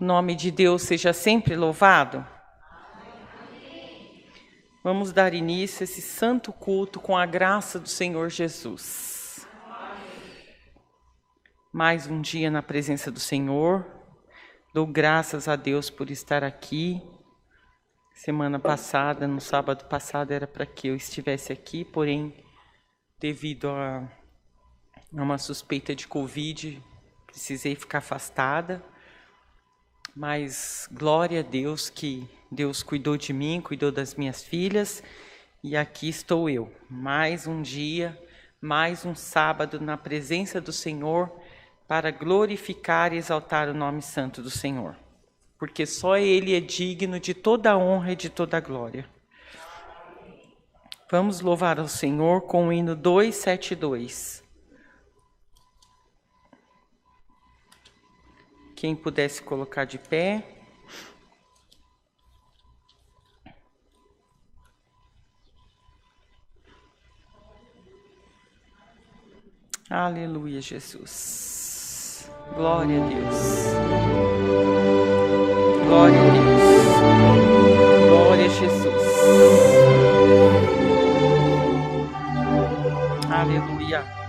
O nome de Deus seja sempre louvado. Vamos dar início a esse santo culto com a graça do Senhor Jesus. Mais um dia na presença do Senhor. Dou graças a Deus por estar aqui. Semana passada, no sábado passado, era para que eu estivesse aqui, porém, devido a uma suspeita de Covid, precisei ficar afastada. Mas glória a Deus que Deus cuidou de mim, cuidou das minhas filhas, e aqui estou eu. Mais um dia, mais um sábado na presença do Senhor, para glorificar e exaltar o nome santo do Senhor. Porque só Ele é digno de toda a honra e de toda a glória. Vamos louvar ao Senhor com o hino 272. Quem pudesse colocar de pé. Aleluia, Jesus. Glória a Deus. Glória a Deus. Glória a Jesus. Aleluia.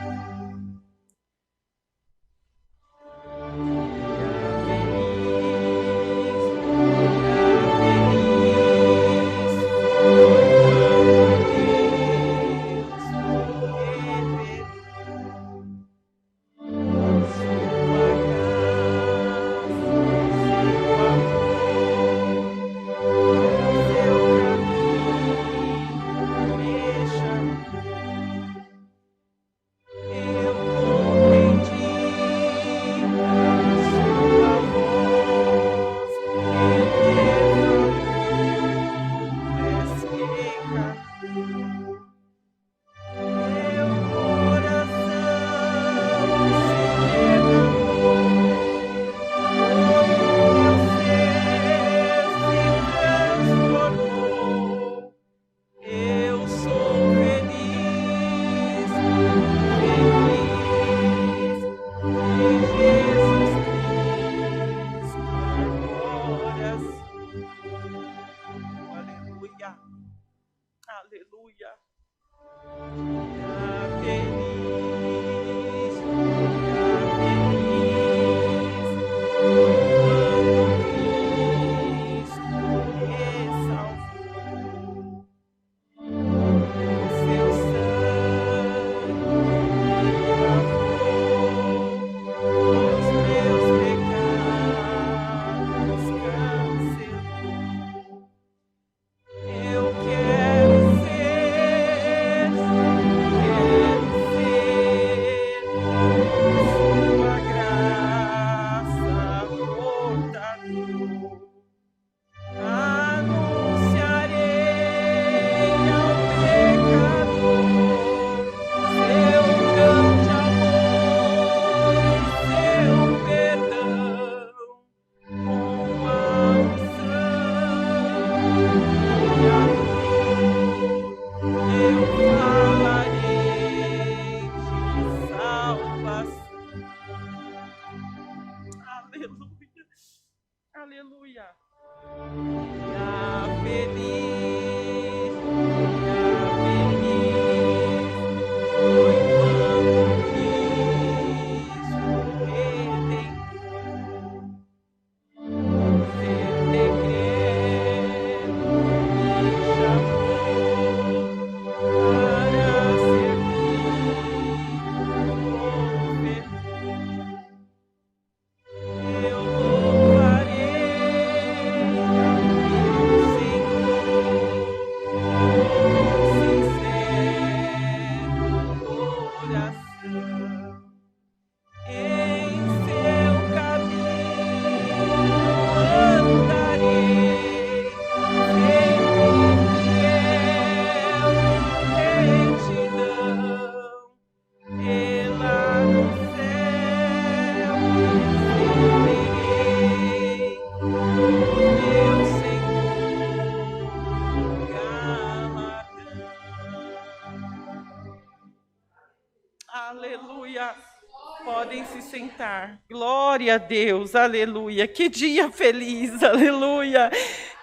Podem se sentar. Glória a Deus, aleluia. Que dia feliz, aleluia.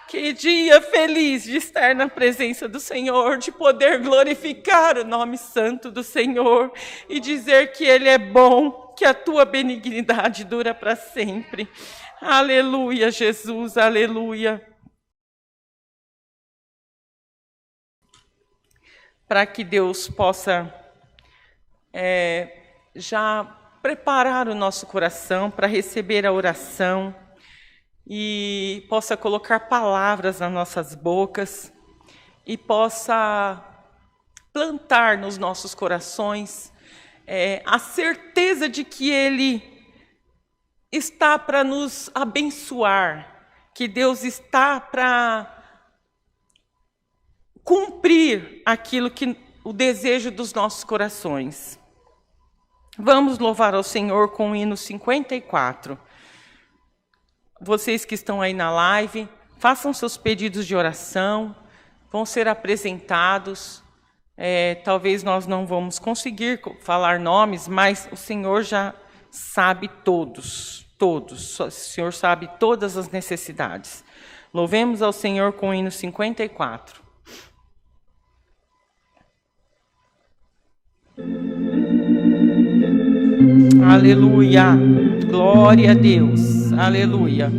Que dia feliz de estar na presença do Senhor, de poder glorificar o nome santo do Senhor e dizer que Ele é bom, que a tua benignidade dura para sempre. Aleluia, Jesus, aleluia. Para que Deus possa já preparar o nosso coração para receber a oração e possa colocar palavras nas nossas bocas e possa plantar nos nossos corações a certeza de que Ele está para nos abençoar, que Deus está para cumprir aquilo que o desejo dos nossos corações. Vamos louvar ao Senhor com o hino 54. Vocês que estão aí na live, façam seus pedidos de oração, vão ser apresentados. Talvez nós não vamos conseguir falar nomes, mas o Senhor já sabe todos. O Senhor sabe todas as necessidades. Louvemos ao Senhor com o hino 54. Aleluia, glória a Deus, aleluia.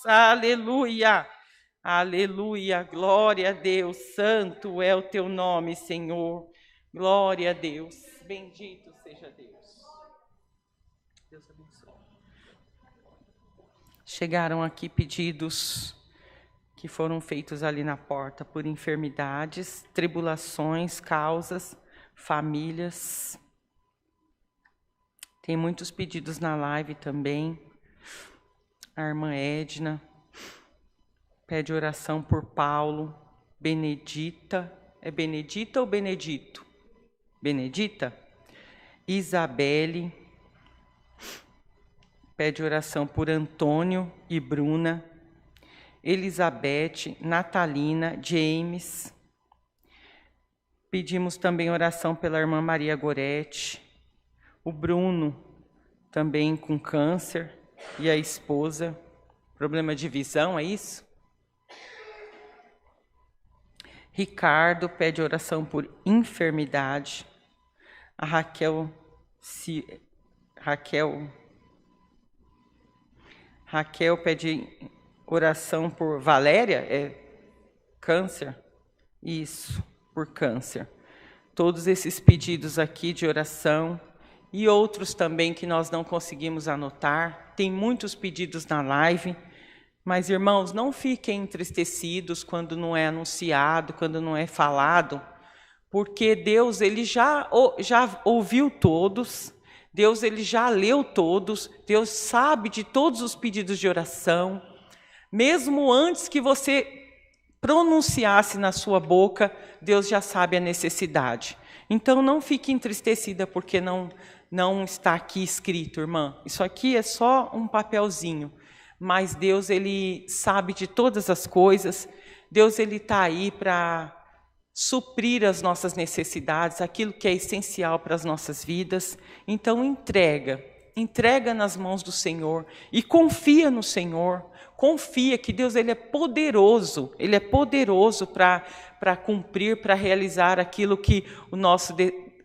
Aleluia. Aleluia. Glória a Deus. Santo é o teu nome, Senhor. Glória a Deus. Bendito seja Deus. Deus abençoe. Chegaram aqui pedidos que foram feitos ali na porta por enfermidades, tribulações, causas, famílias. Tem muitos pedidos na live também. A irmã Edna pede oração por Paulo, Benedita. É Benedita ou Benedito? Benedita? Isabelle pede oração por Antônio e Bruna. Elizabeth, Natalina, James. Pedimos também oração pela irmã Maria Gorete. O Bruno, também com câncer, e a esposa. Problema de visão, é isso? Ricardo pede oração por enfermidade. A Raquel pede oração por Valéria, é câncer? Isso, por câncer. Todos esses pedidos aqui de oração e outros também que nós não conseguimos anotar. Tem muitos pedidos na live, mas irmãos, não fiquem entristecidos quando não é anunciado, quando não é falado, porque Deus ele já ouviu todos. Deus ele já leu todos. Deus sabe de todos os pedidos de oração. Mesmo antes que você pronunciasse na sua boca, Deus já sabe a necessidade. Então não fique entristecida porque não está aqui escrito, irmã. Isso aqui é só um papelzinho. Mas Deus ele sabe de todas as coisas. Deus ele está aí para suprir as nossas necessidades, aquilo que é essencial para as nossas vidas. Então entrega nas mãos do Senhor e confia no Senhor. Confia que Deus ele é poderoso para cumprir, para realizar aquilo que o nosso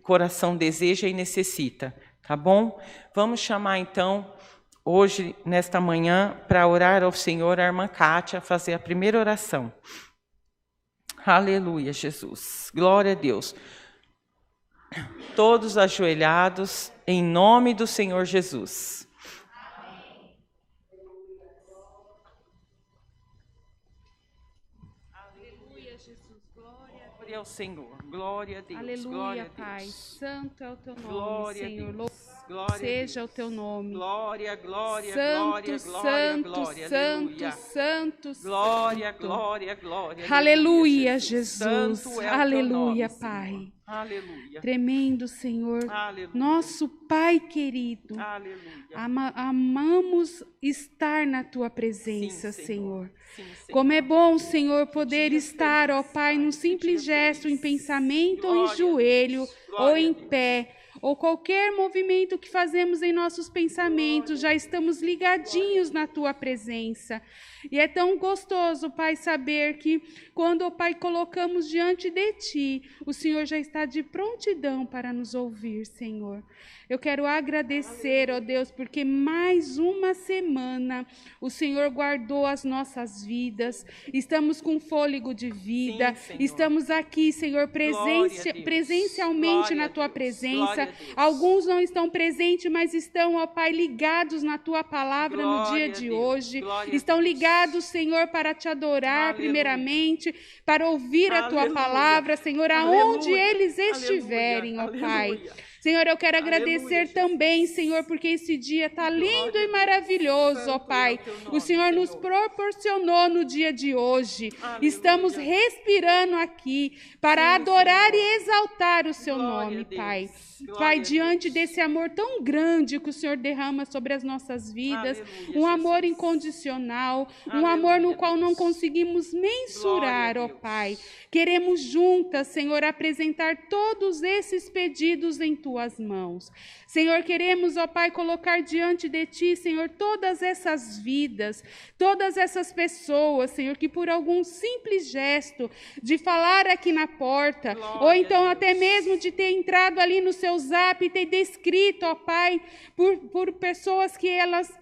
coração deseja e necessita, tá bom? Vamos chamar então, hoje, nesta manhã, para orar ao Senhor, a irmã Kátia, fazer a primeira oração. Aleluia, Jesus. Glória a Deus. Todos ajoelhados, em nome do Senhor Jesus. Glória ao Senhor, glória a Deus. Aleluia, glória a Deus. Pai, santo é o teu nome, Glória Senhor, a Deus. louvado Glória seja a o teu nome. Glória, glória, Santo, glória, santo, glória, glória, santo, aleluia. santo, Glória, santo. glória, glória. Aleluia, Jesus. Santo é o teu Aleluia, nome, Pai. Senhor. Aleluia. Tremendo, Senhor. Aleluia. Nosso Pai querido. Aleluia. Amamos estar na tua presença, Sim, Senhor. Sim, Senhor. Como é bom, Senhor, poder dia estar, ó feliz, Pai, num Pai, simples que dia gesto, feliz. em pensamento ou Glória em a joelho Deus. ou Glória em a Deus. pé, ou qualquer movimento que fazemos em nossos pensamentos, já estamos ligadinhos na tua presença. E é tão gostoso, Pai, saber que quando, ó Pai, colocamos diante de ti, o Senhor já está de prontidão para nos ouvir, Senhor. Eu quero agradecer, ó Deus, porque mais uma semana o Senhor guardou as nossas vidas. Estamos com fôlego de vida. Sim, Senhor. Estamos aqui, Senhor, Glória a Deus. presencialmente Glória na a tua Deus. presença. Glória a Deus. Alguns não estão presentes, mas estão, ó Pai, ligados na tua palavra no Glória dia a de Deus. hoje. Glória a Estão Deus. ligados, Senhor, para te adorar Aleluia. primeiramente, para ouvir a tua Aleluia. palavra, Senhor, aonde Aleluia. eles estiverem, ó Aleluia. Pai. Aleluia. Senhor, eu quero agradecer Aleluia, também, Senhor, porque esse dia está lindo Glória a e Deus. maravilhoso, ó Santo Pai. é o teu nome, O Senhor nos Senhor. proporcionou no dia de hoje. Aleluia. Estamos respirando aqui para Sim, adorar Senhor. e exaltar o seu Glória nome, a Deus. Pai. Glória Pai, a diante Deus. desse amor tão grande que o Senhor derrama sobre as nossas vidas, Aleluia, um amor Jesus. incondicional, um Aleluia, amor no qual não Deus. conseguimos mensurar, Glória a ó Deus. Pai. Queremos juntas, Senhor, apresentar todos esses pedidos em tuas mãos. Senhor, queremos, ó Pai, colocar diante de ti, Senhor, todas essas vidas, todas essas pessoas, Senhor, que por algum simples gesto de falar aqui na porta, Glória ou então a até Deus. mesmo de ter entrado ali no seu zap e ter descrito, ó Pai, por pessoas que elas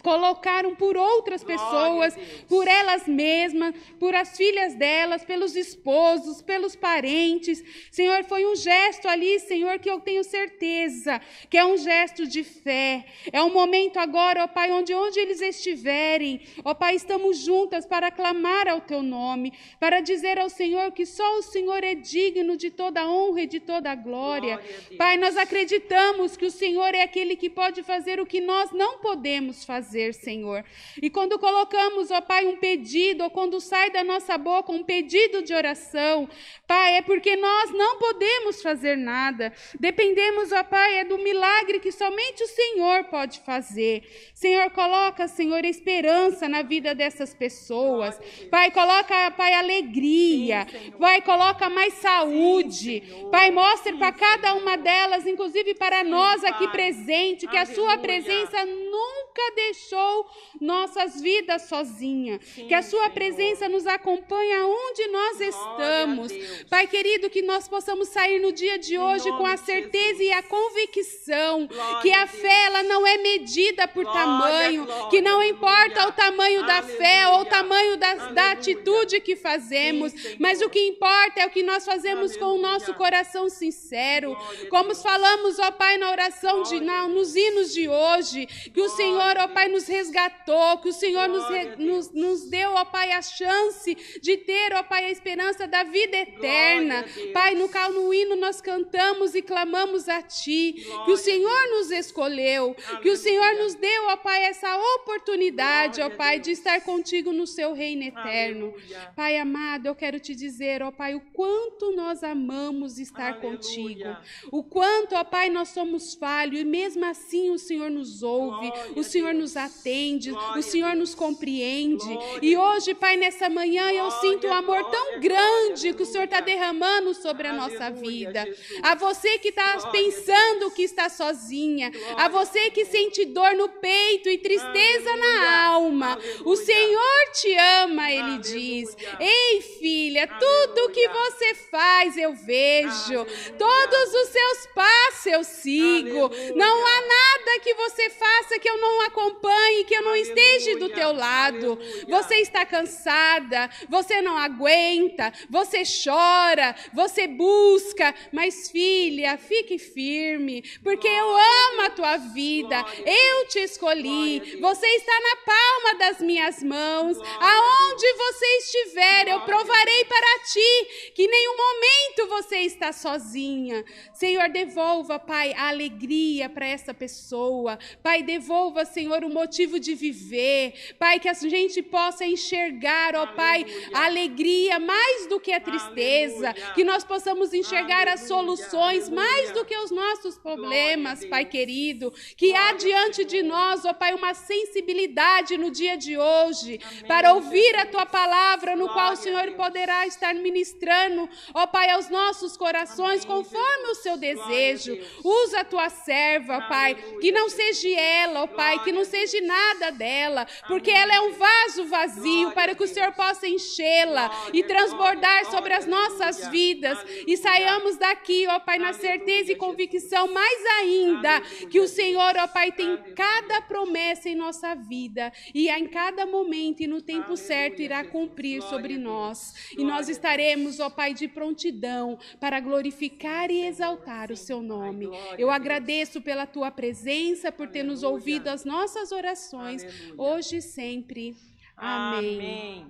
colocaram por outras pessoas, por elas mesmas, por as filhas delas, pelos esposos, pelos parentes. Senhor, foi um gesto ali, Senhor, que eu tenho certeza que é um gesto de fé. É um momento agora, ó Pai, onde eles estiverem, ó Pai, estamos juntas para clamar ao Teu nome, para dizer ao Senhor que só o Senhor é digno de toda honra e de toda glória. Pai, nós acreditamos que o Senhor é aquele que pode fazer o que nós não podemos fazer, Senhor. E quando colocamos, ó Pai, um pedido, ou quando sai da nossa boca um pedido de oração, Pai, é porque nós não podemos fazer nada. Dependemos, ó Pai, do milagre que somente o Senhor pode fazer. Senhor, coloca, Senhor, esperança na vida dessas pessoas. Pai, coloca, Pai, alegria. Pai, coloca mais saúde. Pai, mostre para cada uma delas, inclusive para nós aqui presente, que a sua presença nunca deixou nossas vidas sozinhas, que a sua presença nos acompanha onde nós estamos. Pai querido, que nós possamos sair no dia de hoje com a certeza e a convicção que a fé ela não é medida por tamanho, que não importa o tamanho da fé ou o tamanho da atitude que fazemos, mas o que importa é o que nós fazemos com o nosso coração sincero. Como falamos, ó Pai, na oração, nos hinos de hoje, que o Senhor, ó Pai, nos resgatou, que o Senhor nos deu, ó Pai, a chance de ter, ó Pai, a esperança da vida eterna. Pai, no hino nós cantamos e clamamos a Ti, que o Senhor nos escolheu, que o Senhor nos deu, ó Pai, essa oportunidade, ó Pai, de estar contigo no Seu reino eterno. Pai amado, eu quero Te dizer, ó Pai, o quanto nós amamos estar contigo, o quanto, ó Pai, nós somos falhos, e mesmo assim o Senhor nos ouve, o Senhor nos atende, o Senhor nos compreende. E hoje, Pai, nessa manhã, eu sinto um amor tão grande que o Senhor está derramando sobre a nossa vida. A você que está pensando que está sozinha, a você que sente dor no peito e tristeza na alma, o Senhor te ama, Ele diz. Ei, filha, tudo que você faz eu vejo, todos os seus passos eu sigo. Não há nada que você faça que eu não acompanhe, que eu não esteja do teu lado. Você está cansada, você não aguenta, você chora, você busca, mas filha, fique firme, porque eu amo a tua vida, eu te escolhi, você está na palma das minhas mãos, aonde você estiver, eu provarei para ti que em nenhum momento você está sozinha. Senhor, devolva, Pai, a alegria para essa pessoa. Pai, devolva, Senhor, o motivo de viver. Pai, que a gente possa enxergar, ó Pai, a alegria mais do que a tristeza, que nós possamos enxergar as soluções mais do que os nossos problemas, Pai querido, que há diante de nós, ó Pai, uma sensibilidade no dia de hoje, para ouvir a Tua palavra, no qual o Senhor poderá estar ministrando, ó Pai, aos nossos corações, conforme o Seu desejo. Usa a Tua serva, Pai, que não seja ela, ó Pai, que não seja nada dela, porque ela é um vaso vazio, para que o Senhor possa enchê-la e transbordar sobre as nossas vidas, e saiamos daqui, ó Pai, na certeza e convicção mais ainda, que o Senhor, ó Pai, tem cada promessa em nossa vida, e em cada momento e no tempo certo irá cumprir sobre nós, e nós estaremos, ó Pai, de prontidão para glorificar e exaltar o Seu nome. Eu agradeço pela Tua presença, por ter nos ouvido as nossas orações, hoje e sempre. Amém.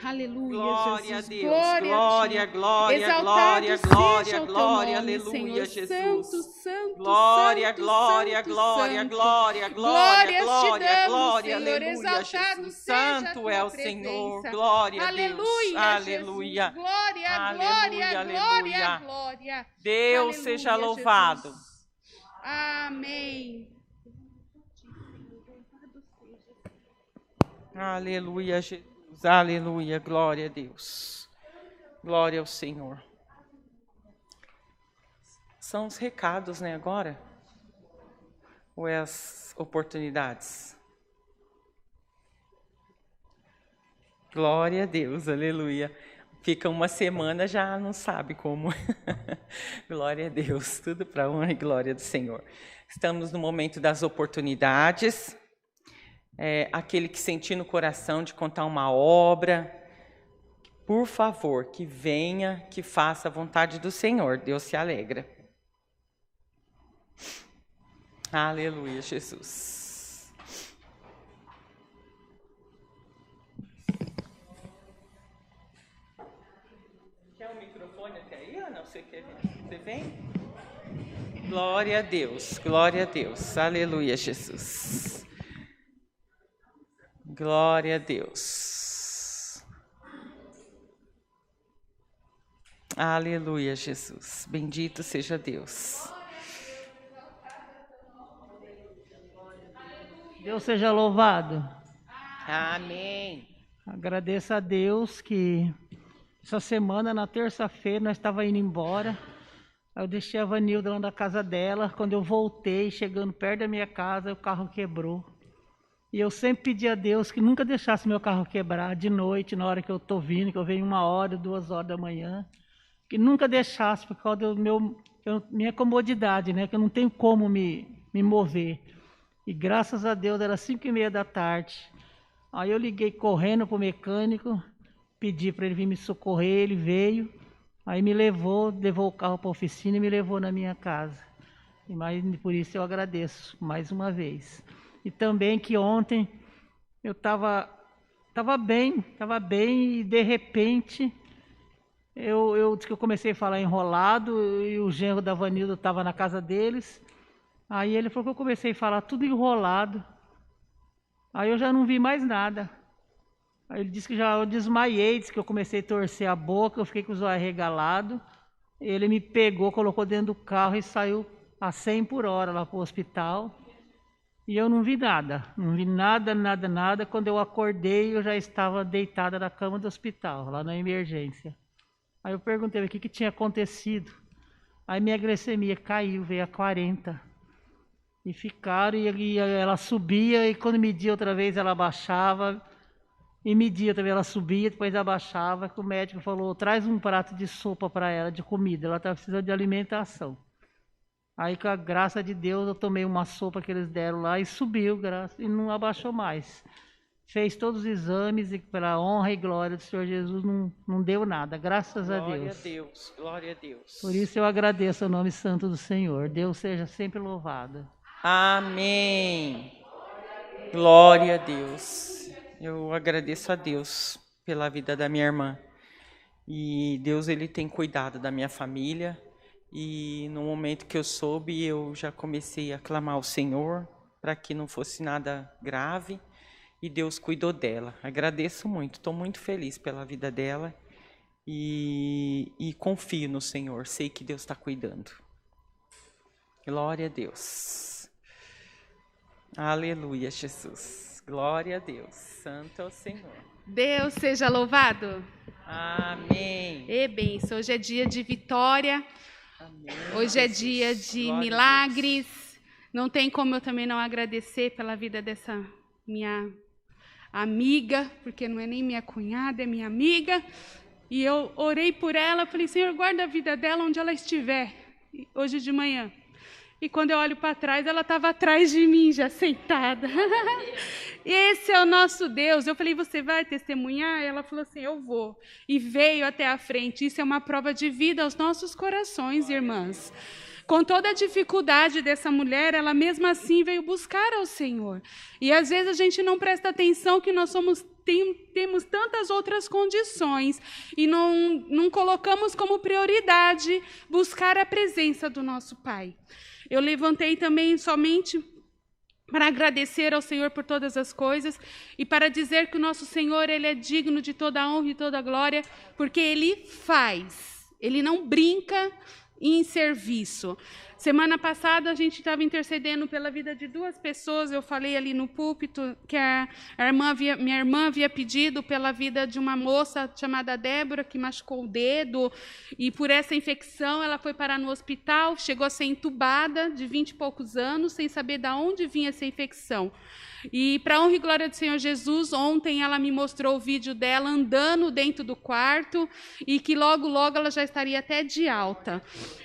Aleluia, glória Jesus. A Deus. Glória, glória, glória, exaltado glória, seja glória, o teu glória, nome, aleluia, Senhor. Jesus. Santo, santo, Glória, santo, glória, santo, glória, santo. glória, glória, Glórias te glória, damos, glória, Senhor. aleluia, Exaltado Jesus. seja a Santo tua é o presença. Senhor. Glória a Deus. Aleluia, Aleluia. Jesus. Glória, Aleluia, glória, glória, aleluia. glória. Deus Aleluia, seja louvado. Jesus. Amém. Aleluia, Jesus. Aleluia, glória a Deus. Glória ao Senhor. São os recados, né, agora? Ou é as oportunidades? Glória a Deus, aleluia. Fica uma semana, já não sabe como. Glória a Deus, tudo para a honra e glória do Senhor. Estamos no momento das oportunidades. aquele que sentir no coração de contar uma obra, por favor, que venha, que faça a vontade do Senhor. Deus se alegra. Aleluia, Jesus. Quer um microfone até aí, Ana? Você quer vir? Você vem? Glória a Deus, glória a Deus. Aleluia, Jesus. Glória a Deus. Aleluia, Jesus. Bendito seja Deus. Deus seja louvado. Amém. Agradeço a Deus que essa semana, na terça-feira, nós estávamos indo embora. Eu deixei a Vanilda lá na casa dela. Quando eu voltei, chegando perto da minha casa, o carro quebrou. E eu sempre pedi a Deus que nunca deixasse meu carro quebrar de noite, na hora que eu estou vindo, que eu venho 1h, 2h da manhã. Que nunca deixasse, por causa da minha comodidade, né? Que eu não tenho como me mover. E graças a Deus, era 5h30 da tarde. Aí eu liguei correndo para o mecânico, pedi para ele vir me socorrer, ele veio. Aí me levou o carro para a oficina e me levou na minha casa. Mas por isso eu agradeço mais uma vez. E também que ontem eu estava bem e de repente eu comecei a falar enrolado e o genro da Vanilda estava na casa deles. Aí ele falou que eu comecei a falar tudo enrolado. Aí eu já não vi mais nada. Aí ele disse que eu desmaiei, disse que eu comecei a torcer a boca, eu fiquei com os olhos arregalados. Ele me pegou, colocou dentro do carro e saiu a 100 por hora lá para o hospital. E eu não vi nada, nada. Quando eu acordei, eu já estava deitada na cama do hospital, lá na emergência. Aí eu perguntei o que tinha acontecido. Aí minha glicemia caiu, veio a 40. E ficaram, e ela subia, e quando media outra vez ela abaixava, e media também, ela subia, depois abaixava, que o médico falou, traz um prato de sopa para ela, de comida, ela está precisando de alimentação. Aí, com a graça de Deus, eu tomei uma sopa que eles deram lá e subiu, e não abaixou mais. Fez todos os exames e, pela honra e glória do Senhor Jesus, não deu nada, graças a Deus. Glória a Deus, glória a Deus. Por isso eu agradeço o nome santo do Senhor. Deus seja sempre louvado. Amém. Glória a Deus. Eu agradeço a Deus pela vida da minha irmã. E Deus, ele tem cuidado da minha família. E no momento que eu soube, eu já comecei a clamar ao Senhor para que não fosse nada grave. E Deus cuidou dela. Agradeço muito, estou muito feliz pela vida dela. E confio no Senhor, sei que Deus está cuidando. Glória a Deus. Aleluia, Jesus. Glória a Deus. Santo é o Senhor. Deus seja louvado. Amém. E benção. Hoje é dia de vitória. Amém. Hoje é dia de milagres. Não tem como eu também não agradecer pela vida dessa minha amiga, porque não é nem minha cunhada, é minha amiga. E eu orei por ela, falei, Senhor, guarda a vida dela onde ela estiver, hoje de manhã. E quando eu olho para trás, ela estava atrás de mim, já sentada. Esse é o nosso Deus. Eu falei, você vai testemunhar? Ela falou assim, eu vou. E veio até a frente. Isso é uma prova de vida aos nossos corações, irmãs. Com toda a dificuldade dessa mulher, ela mesmo assim veio buscar ao Senhor. E às vezes a gente não presta atenção que nós temos tantas outras condições e não colocamos como prioridade buscar a presença do nosso Pai. Eu levantei também somente para agradecer ao Senhor por todas as coisas e para dizer que o nosso Senhor, ele é digno de toda a honra e toda a glória, porque ele faz, ele não brinca em serviço. Semana passada a gente estava intercedendo pela vida de 2 pessoas. Eu falei ali no púlpito que minha irmã havia pedido pela vida de uma moça chamada Débora, que machucou o dedo, e por essa infecção ela foi parar no hospital, chegou a ser entubada, de 20 e poucos anos, sem saber de onde vinha essa infecção. E, para a honra e glória do Senhor Jesus, ontem ela me mostrou o vídeo dela andando dentro do quarto e que logo, logo ela já estaria até de alta.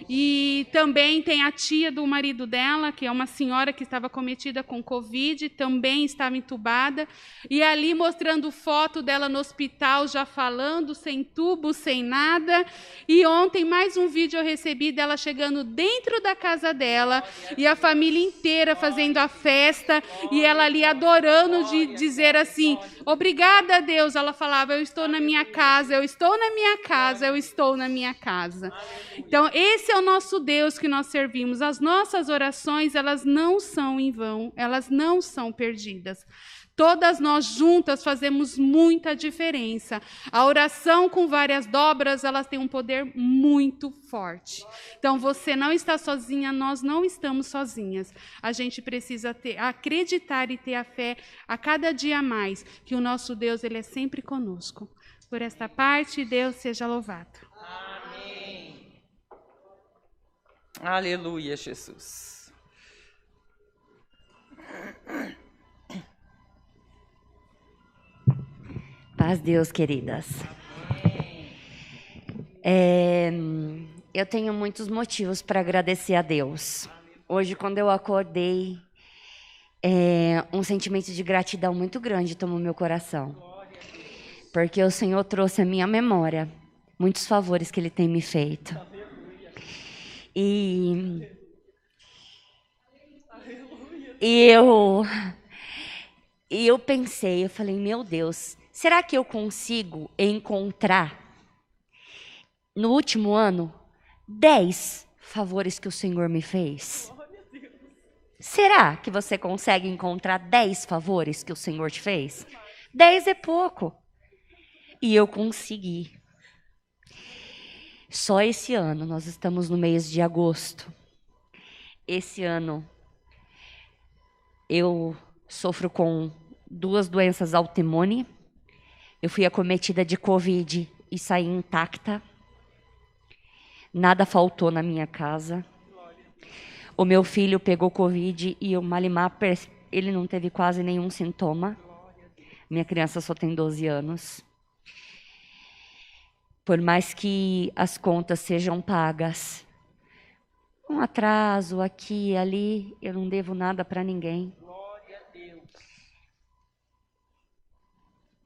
E também tem a tia do marido dela, que é uma senhora que estava cometida com Covid, também estava entubada, e ali mostrando foto dela no hospital, já falando, sem tubo, sem nada. E ontem, mais um vídeo eu recebi dela chegando dentro da casa dela, e a família inteira fazendo a festa, e ela ali adorando, de dizer assim, obrigada a Deus. Ela falava, eu estou na minha casa, eu estou na minha casa, eu estou na minha casa. Então, esse é o nosso Deus que nós servimos. As nossas orações, elas não são em vão, elas não são perdidas. Todas nós juntas fazemos muita diferença. A oração com várias dobras, elas têm um poder muito forte. Então, você não está sozinha, nós não estamos sozinhas. A gente precisa acreditar e ter a fé a cada dia mais, que o nosso Deus, ele é sempre conosco. Por esta parte, Deus seja louvado. Aleluia, Jesus. Paz Deus, queridas. Eu tenho muitos motivos para agradecer a Deus. Hoje, quando eu acordei, um sentimento de gratidão muito grande tomou meu coração. Porque o Senhor trouxe à minha memória muitos favores que Ele tem me feito. E eu pensei, eu falei, meu Deus, será que eu consigo encontrar, no último ano, 10 favores que o Senhor me fez? Será que você consegue encontrar 10 favores que o Senhor te fez? 10 é pouco. E eu consegui. Só esse ano, nós estamos no mês de agosto. Esse ano, eu sofro com 2 doenças autoimunes. Eu fui acometida de Covid e saí intacta. Nada faltou na minha casa. O meu filho pegou Covid e o Malimar, ele não teve quase nenhum sintoma. Minha criança só tem 12 anos. Por mais que as contas sejam pagas, um atraso aqui e ali, eu não devo nada para ninguém.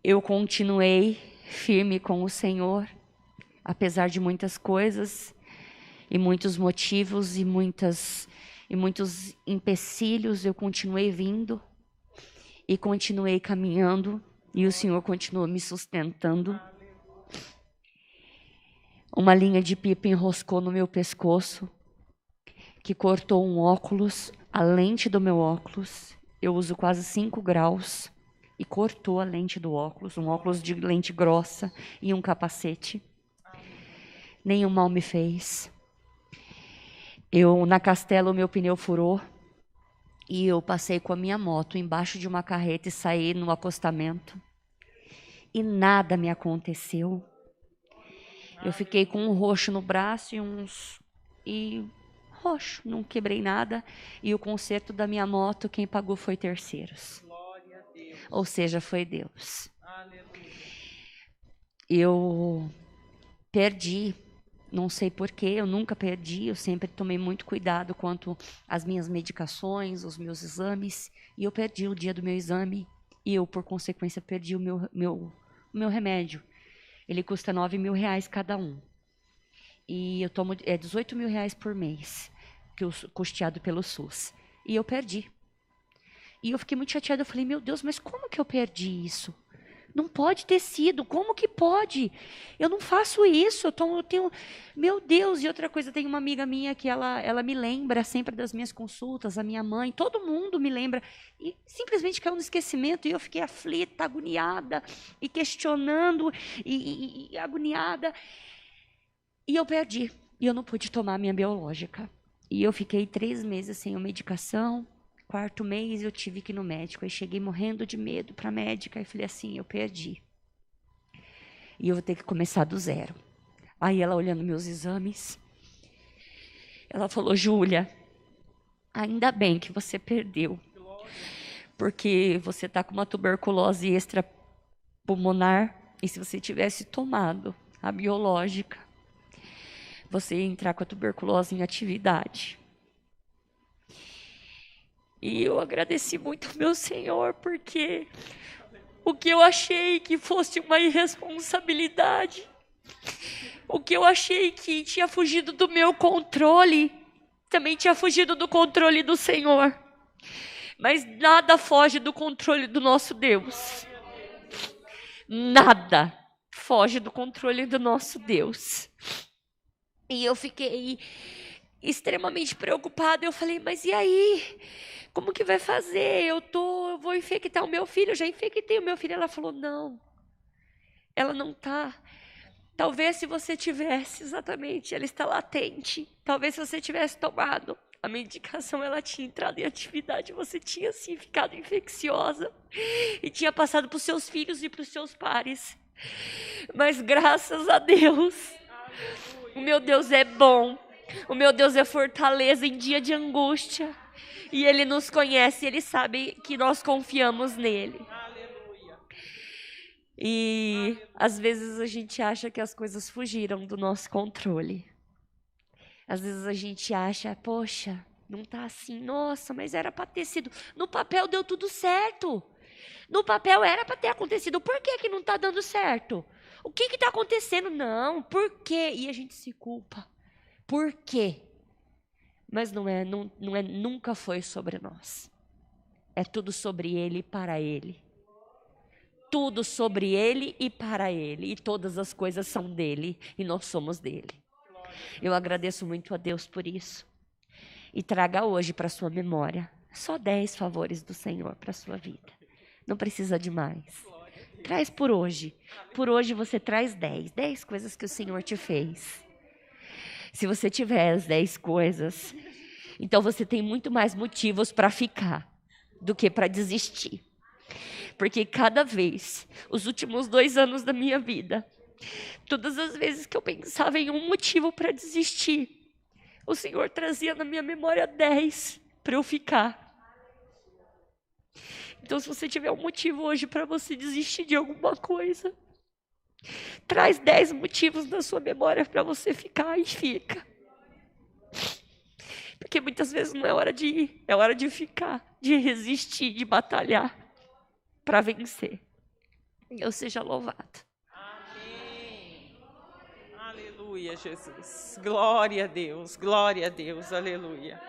Eu continuei firme com o Senhor, apesar de muitas coisas, e muitos motivos, e muitos empecilhos, eu continuei vindo, e continuei caminhando, e o Senhor continuou me sustentando. Uma linha de pipa enroscou no meu pescoço, que cortou um óculos, a lente do meu óculos. Eu uso quase 5 graus e cortou a lente do óculos, um óculos de lente grossa e um capacete. Nenhum mal me fez. Na Castelo, o meu pneu furou e eu passei com a minha moto embaixo de uma carreta e saí no acostamento. E nada me aconteceu. Eu fiquei com um roxo no braço e roxo, não quebrei nada. E o conserto da minha moto, quem pagou foi terceiros. Ou seja, foi Deus. Eu perdi, não sei porquê, eu nunca perdi. Eu sempre tomei muito cuidado quanto às minhas medicações, os meus exames. E eu perdi o dia do meu exame. E eu, por consequência, perdi o meu remédio. Ele custa R$9.000 cada um. E eu tomo R$18.000 por mês, custeado pelo SUS. E eu perdi. E eu fiquei muito chateada. Eu falei, meu Deus, mas como que eu perdi isso? Não pode ter sido. Como que pode? Eu não faço isso. Eu tenho... Meu Deus. E outra coisa, tem uma amiga minha que ela me lembra sempre das minhas consultas, a minha mãe, todo mundo me lembra. E simplesmente caiu no esquecimento. E eu fiquei aflita, agoniada, e questionando, e agoniada. E eu perdi. E eu não pude tomar a minha biológica. E eu fiquei 3 meses sem a medicação. 4º mês eu tive que ir no médico. Aí cheguei morrendo de medo para a médica e falei assim, eu perdi. E eu vou ter que começar do zero. Aí ela olhando meus exames, ela falou, Júlia, ainda bem que você perdeu. Porque você está com uma tuberculose extrapulmonar e se você tivesse tomado a biológica, você ia entrar com a tuberculose em atividade. E eu agradeci muito ao meu Senhor, porque o que eu achei que fosse uma irresponsabilidade, o que eu achei que tinha fugido do meu controle, também tinha fugido do controle do Senhor. Mas nada foge do controle do nosso Deus. Nada foge do controle do nosso Deus. E eu fiquei extremamente preocupada. Eu falei, mas e aí? Como que vai fazer? Eu vou infectar o meu filho. Eu já infectei o meu filho. Ela falou, não. Ela não está. Talvez se você tivesse, exatamente, ela está latente. Talvez se você tivesse tomado a medicação, ela tinha entrado em atividade. Você tinha, sim, ficado infecciosa. E tinha passado para os seus filhos e para os seus pares. Mas graças a Deus, o meu Deus é bom. O meu Deus é fortaleza em dia de angústia. E Ele nos conhece, Ele sabe que nós confiamos nele. E às vezes a gente acha que as coisas fugiram do nosso controle. Às vezes a gente acha, poxa, não tá assim, nossa, mas era para ter sido. No papel deu tudo certo. No papel era para ter acontecido. Por que que não tá dando certo? O que que tá acontecendo? Não, por quê? E a gente se culpa. Por quê? Mas nunca foi sobre nós. É tudo sobre Ele e para Ele. Tudo sobre Ele e para Ele. E todas as coisas são dEle e nós somos dEle. Eu agradeço muito a Deus por isso. E traga hoje para sua memória só 10 favores do Senhor para a sua vida. Não precisa de mais. Traz por hoje. Por hoje você traz 10. 10 coisas que o Senhor te fez. Se você tiver as 10 coisas, então você tem muito mais motivos para ficar do que para desistir. Porque cada vez, os últimos 2 anos da minha vida, todas as vezes que eu pensava em um motivo para desistir, o Senhor trazia na minha memória 10 para eu ficar. Então, se você tiver um motivo hoje para você desistir de alguma coisa, traz 10 motivos na sua memória para você ficar e fica. Porque muitas vezes não é hora de ir, é hora de ficar, de resistir, de batalhar para vencer. Deus seja louvado. Amém. Aleluia, Jesus. Glória a Deus, aleluia.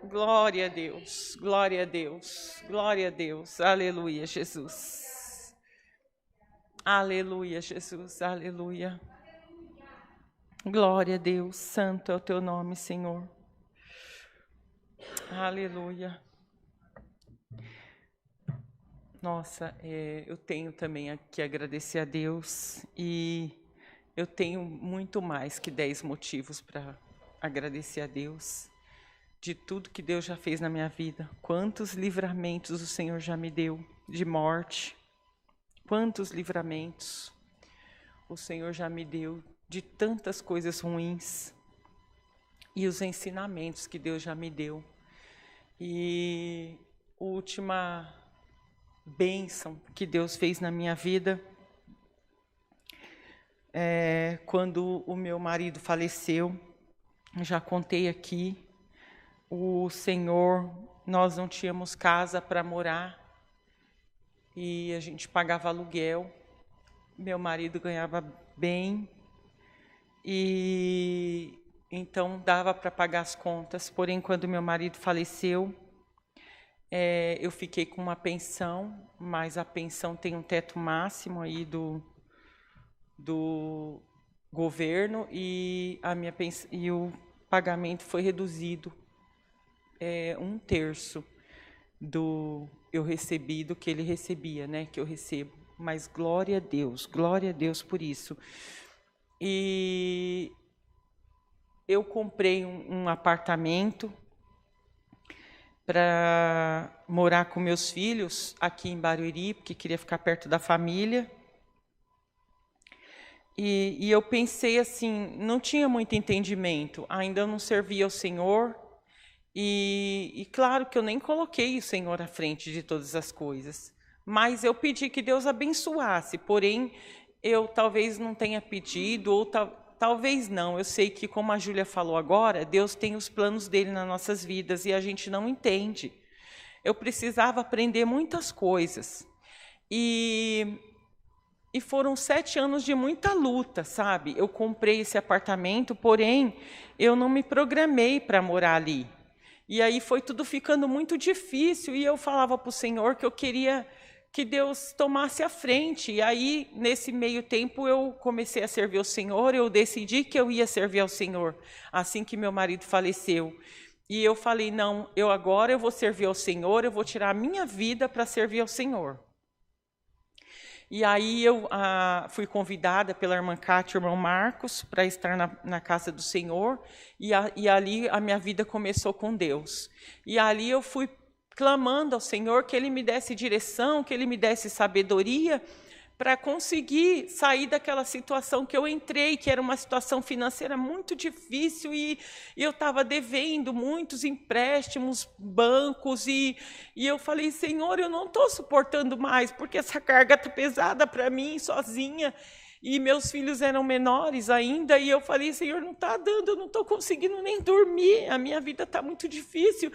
Glória a Deus, glória a Deus, glória a Deus, aleluia, Jesus. Aleluia, Jesus, aleluia. Glória a Deus, santo é o teu nome, Senhor. Aleluia. Nossa, eu tenho também que agradecer a Deus e eu tenho muito mais que 10 motivos para agradecer a Deus de tudo que Deus já fez na minha vida. Quantos livramentos o Senhor já me deu de morte, quantos livramentos o Senhor já me deu de tantas coisas ruins e os ensinamentos que Deus já me deu. E a última bênção que Deus fez na minha vida quando o meu marido faleceu. Já contei aqui, o Senhor, nós não tínhamos casa para morar e a gente pagava aluguel. Meu marido ganhava bem e então dava para pagar as contas. Porém, quando meu marido faleceu, eu fiquei com uma pensão, mas a pensão tem um teto máximo aí do governo e e o pagamento foi reduzido 1/3 do eu recebi do que ele recebia, né? Que eu recebo. Mas glória a Deus por isso. E eu comprei um apartamento para morar com meus filhos aqui em Barueri, porque queria ficar perto da família. E eu pensei assim, não tinha muito entendimento, ainda não servia ao Senhor. E claro que eu nem coloquei o Senhor à frente de todas as coisas. Mas eu pedi que Deus abençoasse, porém eu talvez não tenha pedido, ou talvez não. Eu sei que, como a Júlia falou agora, Deus tem os planos dele nas nossas vidas e a gente não entende. eu precisava aprender muitas coisas. E foram 7 anos de muita luta, sabe? Eu comprei esse apartamento, porém, eu não me programei para morar ali. E aí foi tudo ficando muito difícil, e eu falava para o Senhor que eu queria que Deus tomasse a frente. E aí, nesse meio tempo, eu comecei a servir ao Senhor, eu decidi que eu ia servir ao Senhor, assim que meu marido faleceu. E eu falei, não, agora eu vou servir ao Senhor, eu vou tirar a minha vida para servir ao Senhor. E aí eu fui convidada pela irmã Cátia e o irmão Marcos para estar na casa do Senhor, e ali a minha vida começou com Deus. E ali eu fui clamando ao Senhor que Ele me desse direção, que Ele me desse sabedoria para conseguir sair daquela situação que eu entrei, que era uma situação financeira muito difícil, e eu estava devendo muitos empréstimos, bancos, e eu falei, Senhor, eu não estou suportando mais, porque essa carga está pesada para mim, sozinha, e meus filhos eram menores ainda, e eu falei, Senhor, não está dando, eu não estou conseguindo nem dormir, a minha vida está muito difícil,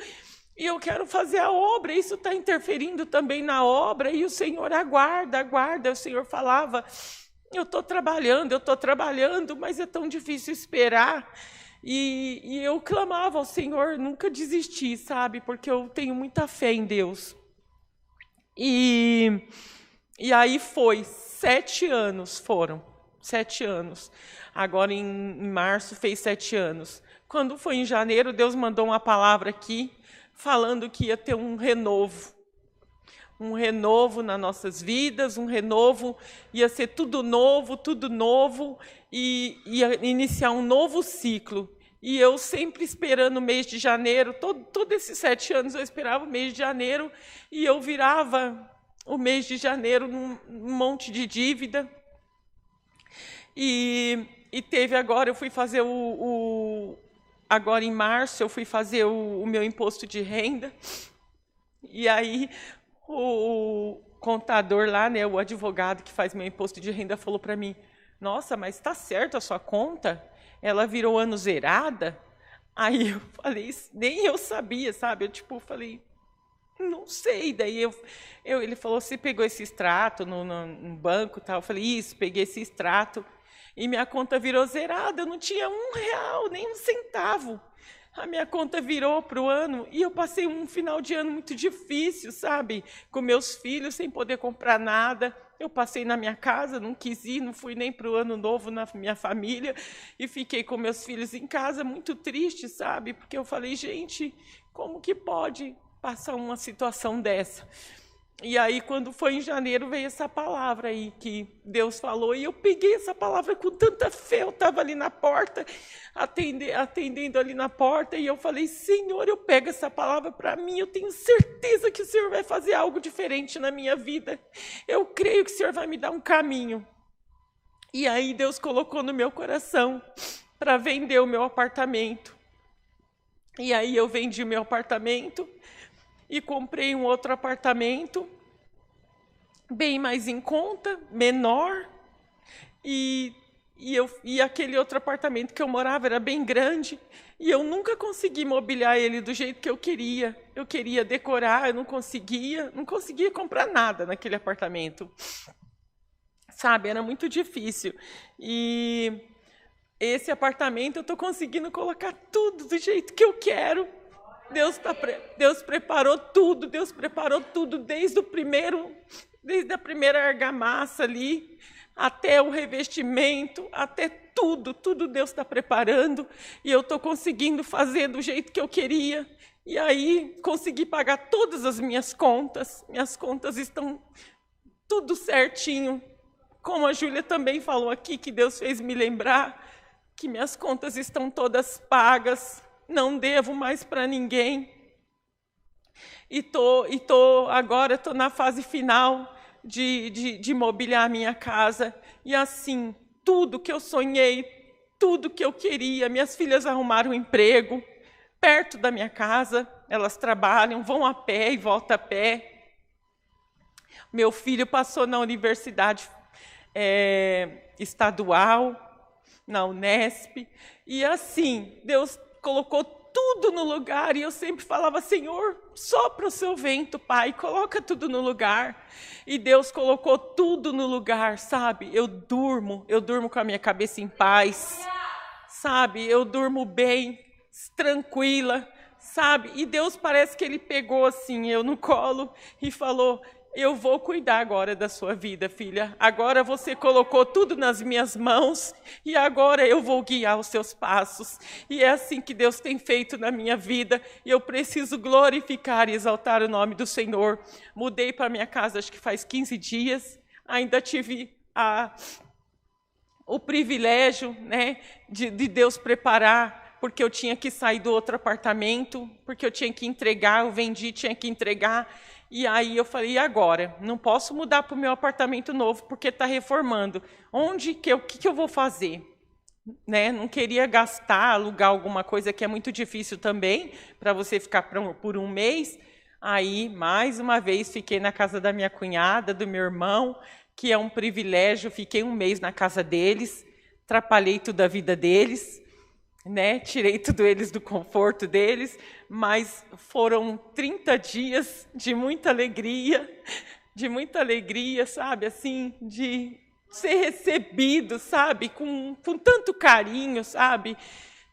e eu quero fazer a obra, isso está interferindo também na obra, e o Senhor aguarda. O Senhor falava, eu estou trabalhando, mas é tão difícil esperar. E eu clamava ao Senhor, nunca desisti, sabe? Porque eu tenho muita fé em Deus. E aí foi, 7 anos foram, 7 anos. Agora em março fez 7 anos. Quando foi em janeiro, Deus mandou uma palavra aqui, falando que ia ter um renovo nas nossas vidas, um renovo, ia ser tudo novo, e ia iniciar um novo ciclo. E eu sempre esperando o mês de janeiro, todos esses 7 anos eu esperava o mês de janeiro, e eu virava o mês de janeiro num monte de dívida. E teve agora, eu fui fazer agora em março, eu fui fazer o meu imposto de renda, e aí o contador lá, né, o advogado que faz meu imposto de renda, falou para mim, nossa, mas está certo a sua conta? Ela virou ano zerada? Aí eu falei, nem eu sabia, sabe? Eu falei, não sei. Daí ele falou, você pegou esse extrato no banco e tal? Eu falei, isso, peguei esse extrato. E minha conta virou zerada, eu não tinha R$1, nem um centavo. A minha conta virou para o ano, e eu passei um final de ano muito difícil, sabe? Com meus filhos, sem poder comprar nada. Eu passei na minha casa, não quis ir, não fui nem para o ano novo na minha família, e fiquei com meus filhos em casa, muito triste, sabe? Porque eu falei, gente, como que pode passar uma situação dessa? E aí, quando foi em janeiro, veio essa palavra aí que Deus falou, e eu peguei essa palavra com tanta fé. Eu estava ali na porta, atendendo ali na porta, e eu falei, Senhor, eu pego essa palavra para mim, eu tenho certeza que o Senhor vai fazer algo diferente na minha vida. Eu creio que o Senhor vai me dar um caminho. E aí Deus colocou no meu coração para vender o meu apartamento. E aí eu vendi o meu apartamento, e comprei um outro apartamento, bem mais em conta, menor, e aquele outro apartamento que eu morava era bem grande, e eu nunca consegui mobiliar ele do jeito que eu queria. Eu queria decorar, eu não conseguia comprar nada naquele apartamento. Sabe, era muito difícil. E esse apartamento eu estou conseguindo colocar tudo do jeito que eu quero. Deus preparou tudo, desde a primeira argamassa ali, até o revestimento, até tudo Deus está preparando, e eu estou conseguindo fazer do jeito que eu queria, e aí consegui pagar todas as minhas contas estão tudo certinho, como a Júlia também falou aqui, que Deus fez me lembrar, que minhas contas estão todas pagas, não devo mais para ninguém. Agora estou na fase final de mobiliar a minha casa. E assim, tudo que eu sonhei, tudo que eu queria, minhas filhas arrumaram um emprego perto da minha casa, elas trabalham, vão a pé e voltam a pé. Meu filho passou na universidade estadual, na Unesp, e assim, Deus colocou tudo no lugar. E eu sempre falava, Senhor, sopra o seu vento, Pai, coloca tudo no lugar. E Deus colocou tudo no lugar, sabe? Eu durmo com a minha cabeça em paz, sabe? Eu durmo bem, tranquila, sabe? E Deus parece que Ele pegou assim, eu no colo e falou, eu vou cuidar agora da sua vida, filha. Agora você colocou tudo nas minhas mãos e agora eu vou guiar os seus passos. E é assim que Deus tem feito na minha vida e eu preciso glorificar e exaltar o nome do Senhor. Mudei para minha casa acho que faz 15 dias, ainda tive o privilégio, né, de Deus preparar, porque eu tinha que sair do outro apartamento, porque eu tinha que entregar, eu vendi, tinha que entregar. E aí eu falei, e agora? Não posso mudar para o meu apartamento novo, porque está reformando. O que eu vou fazer? Né? Não queria gastar, alugar alguma coisa que é muito difícil também, para você ficar por um mês. Aí, mais uma vez, fiquei na casa da minha cunhada, do meu irmão, que é um privilégio. Fiquei um mês na casa deles, atrapalhei toda a vida deles, né? Tirei tudo eles do conforto deles, mas foram 30 dias de muita alegria, sabe, assim, de ser recebido, sabe, com tanto carinho, sabe,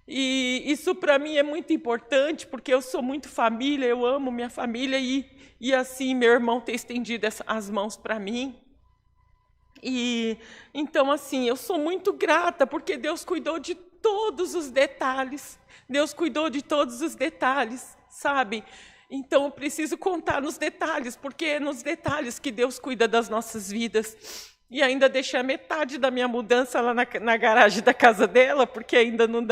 e isso para mim é muito importante, porque eu sou muito família, eu amo minha família, e assim, meu irmão tem estendido as mãos para mim, e então, assim, eu sou muito grata, porque Deus cuidou de todos os detalhes. Deus cuidou de todos os detalhes, sabe? Então, eu preciso contar nos detalhes, porque é nos detalhes que Deus cuida das nossas vidas. E ainda deixei a metade da minha mudança lá na garagem da casa dela, porque ainda não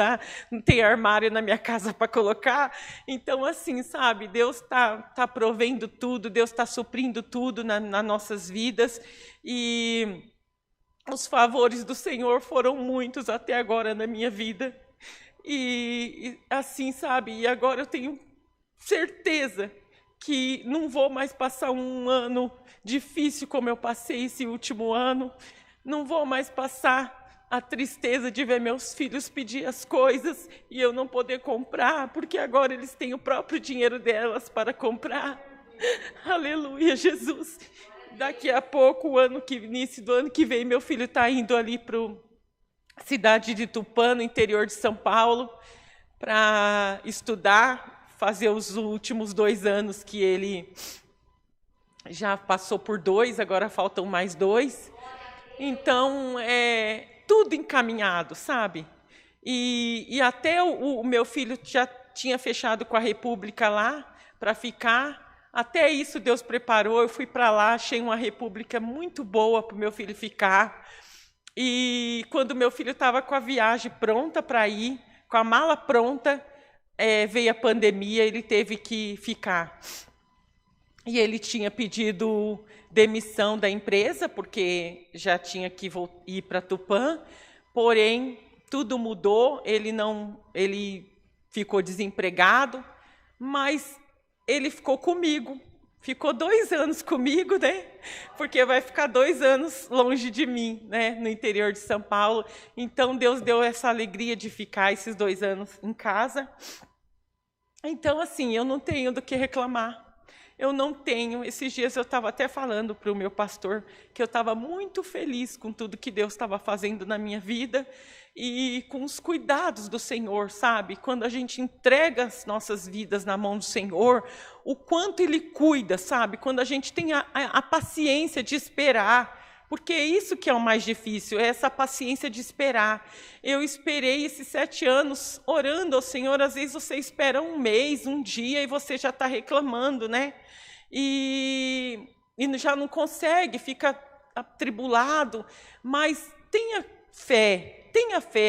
tem armário na minha casa para colocar. Então, assim, sabe, Deus tá provendo tudo, Deus está suprindo tudo nas nossas vidas. E os favores do Senhor foram muitos até agora na minha vida. E assim, sabe, e agora eu tenho certeza que não vou mais passar um ano difícil como eu passei esse último ano. Não vou mais passar a tristeza de ver meus filhos pedir as coisas e eu não poder comprar, porque agora eles têm o próprio dinheiro delas para comprar. Aleluia, Jesus. Daqui a pouco, início do ano que vem, meu filho está indo ali para a cidade de Tupã, no interior de São Paulo, para estudar, fazer os últimos 2 anos que ele já passou por 2, agora faltam mais 2. Então, é tudo encaminhado, sabe? E até o meu filho já tinha fechado com a República lá para ficar. Até isso Deus preparou, eu fui para lá, achei uma república muito boa para o meu filho ficar. E quando meu filho estava com a viagem pronta para ir, com a mala pronta, veio a pandemia, ele teve que ficar. E ele tinha pedido demissão da empresa, porque já tinha que ir para Tupã, porém, tudo mudou, ele ficou desempregado, mas ele ficou comigo, ficou 2 anos comigo, né? Porque vai ficar 2 anos longe de mim, né? No interior de São Paulo. Então, Deus deu essa alegria de ficar esses 2 anos em casa. Então, assim, eu não tenho do que reclamar. Eu não tenho. Esses dias eu estava até falando para o meu pastor que eu estava muito feliz com tudo que Deus estava fazendo na minha vida e com os cuidados do Senhor, sabe? Quando a gente entrega as nossas vidas na mão do Senhor, o quanto Ele cuida, sabe? Quando a gente tem a paciência de esperar, porque é isso que é o mais difícil, é essa paciência de esperar. Eu esperei esses 7 anos orando ao Senhor, às vezes você espera 1 mês, 1 dia, e você já está reclamando, né? E já não consegue, fica atribulado, mas tenha fé,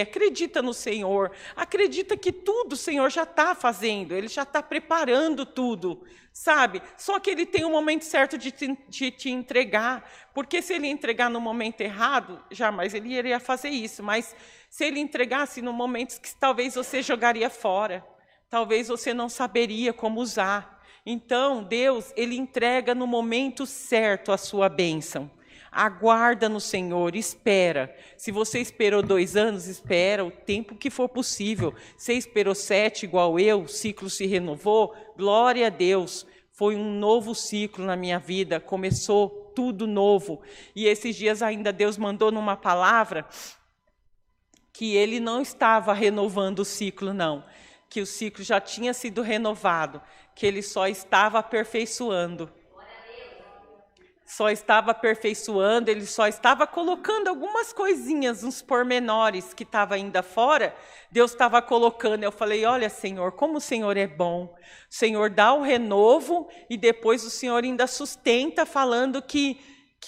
acredita no Senhor, acredita que tudo o Senhor já está fazendo, Ele já está preparando tudo, sabe? Só que Ele tem um momento certo de te entregar, porque se Ele entregar no momento errado, jamais Ele iria fazer isso, mas se Ele entregasse no momento que talvez você jogaria fora, talvez você não saberia como usar. Então, Deus, Ele entrega no momento certo a sua bênção. Aguarda no Senhor, espera. Se você esperou 2 anos, espera o tempo que for possível. Você esperou 7 igual eu, o ciclo se renovou, glória a Deus. Foi um novo ciclo na minha vida, começou tudo novo. E esses dias ainda Deus mandou numa palavra que Ele não estava renovando o ciclo, não. Que o ciclo já tinha sido renovado, que Ele só estava aperfeiçoando. Só estava aperfeiçoando, Ele só estava colocando algumas coisinhas, uns pormenores que estava ainda fora, Deus estava colocando. Eu falei, olha, Senhor, como o Senhor é bom. O Senhor dá o renovo e depois o Senhor ainda sustenta, falando que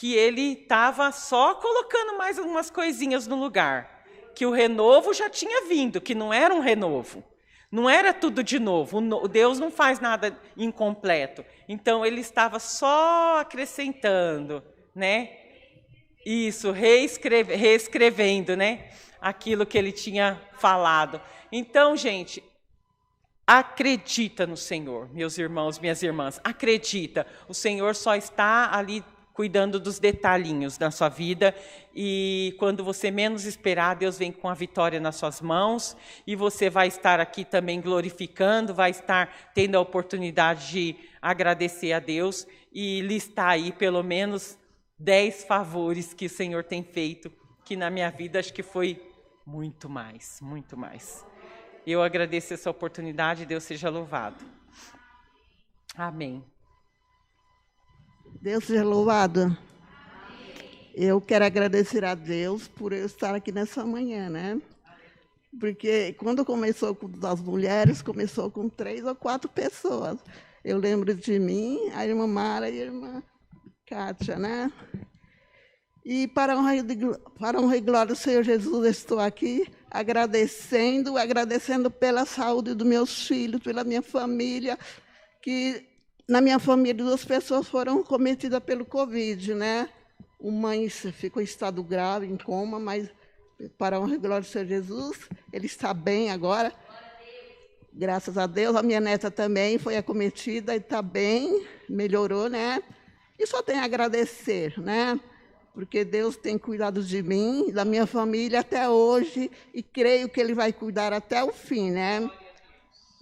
Ele estava só colocando mais algumas coisinhas no lugar. Que o renovo já tinha vindo, que não era um renovo. Não era tudo de novo. Deus não faz nada incompleto. Então, Ele estava só acrescentando, né? Isso, reescrevendo, né? Aquilo que Ele tinha falado. Então, gente, acredita no Senhor, meus irmãos, minhas irmãs. Acredita. O Senhor só está ali cuidando dos detalhinhos da sua vida, e quando você menos esperar, Deus vem com a vitória nas suas mãos, e você vai estar aqui também glorificando, vai estar tendo a oportunidade de agradecer a Deus e listar aí pelo menos 10 favores que o Senhor tem feito, que na minha vida acho que foi muito mais, muito mais. Eu agradeço essa oportunidade, Deus seja louvado. Amém. Deus seja louvado. Eu quero agradecer a Deus por eu estar aqui nessa manhã, né? Porque quando começou com as mulheres, começou com 3 ou 4 pessoas. Eu lembro de mim, a irmã Mara e a irmã Kátia, né? E para honra e glória do Senhor Jesus, estou aqui agradecendo pela saúde dos meus filhos, pela minha família, que na minha família 2 pessoas foram cometidas pelo Covid, né? Uma ficou em estado grave, em coma, mas para a honra e glória do Senhor Jesus, ele está bem agora. Graças a Deus. A minha neta também foi acometida e está bem, melhorou, né? E só tenho a agradecer, né? Porque Deus tem cuidado de mim, da minha família até hoje, e creio que Ele vai cuidar até o fim, né?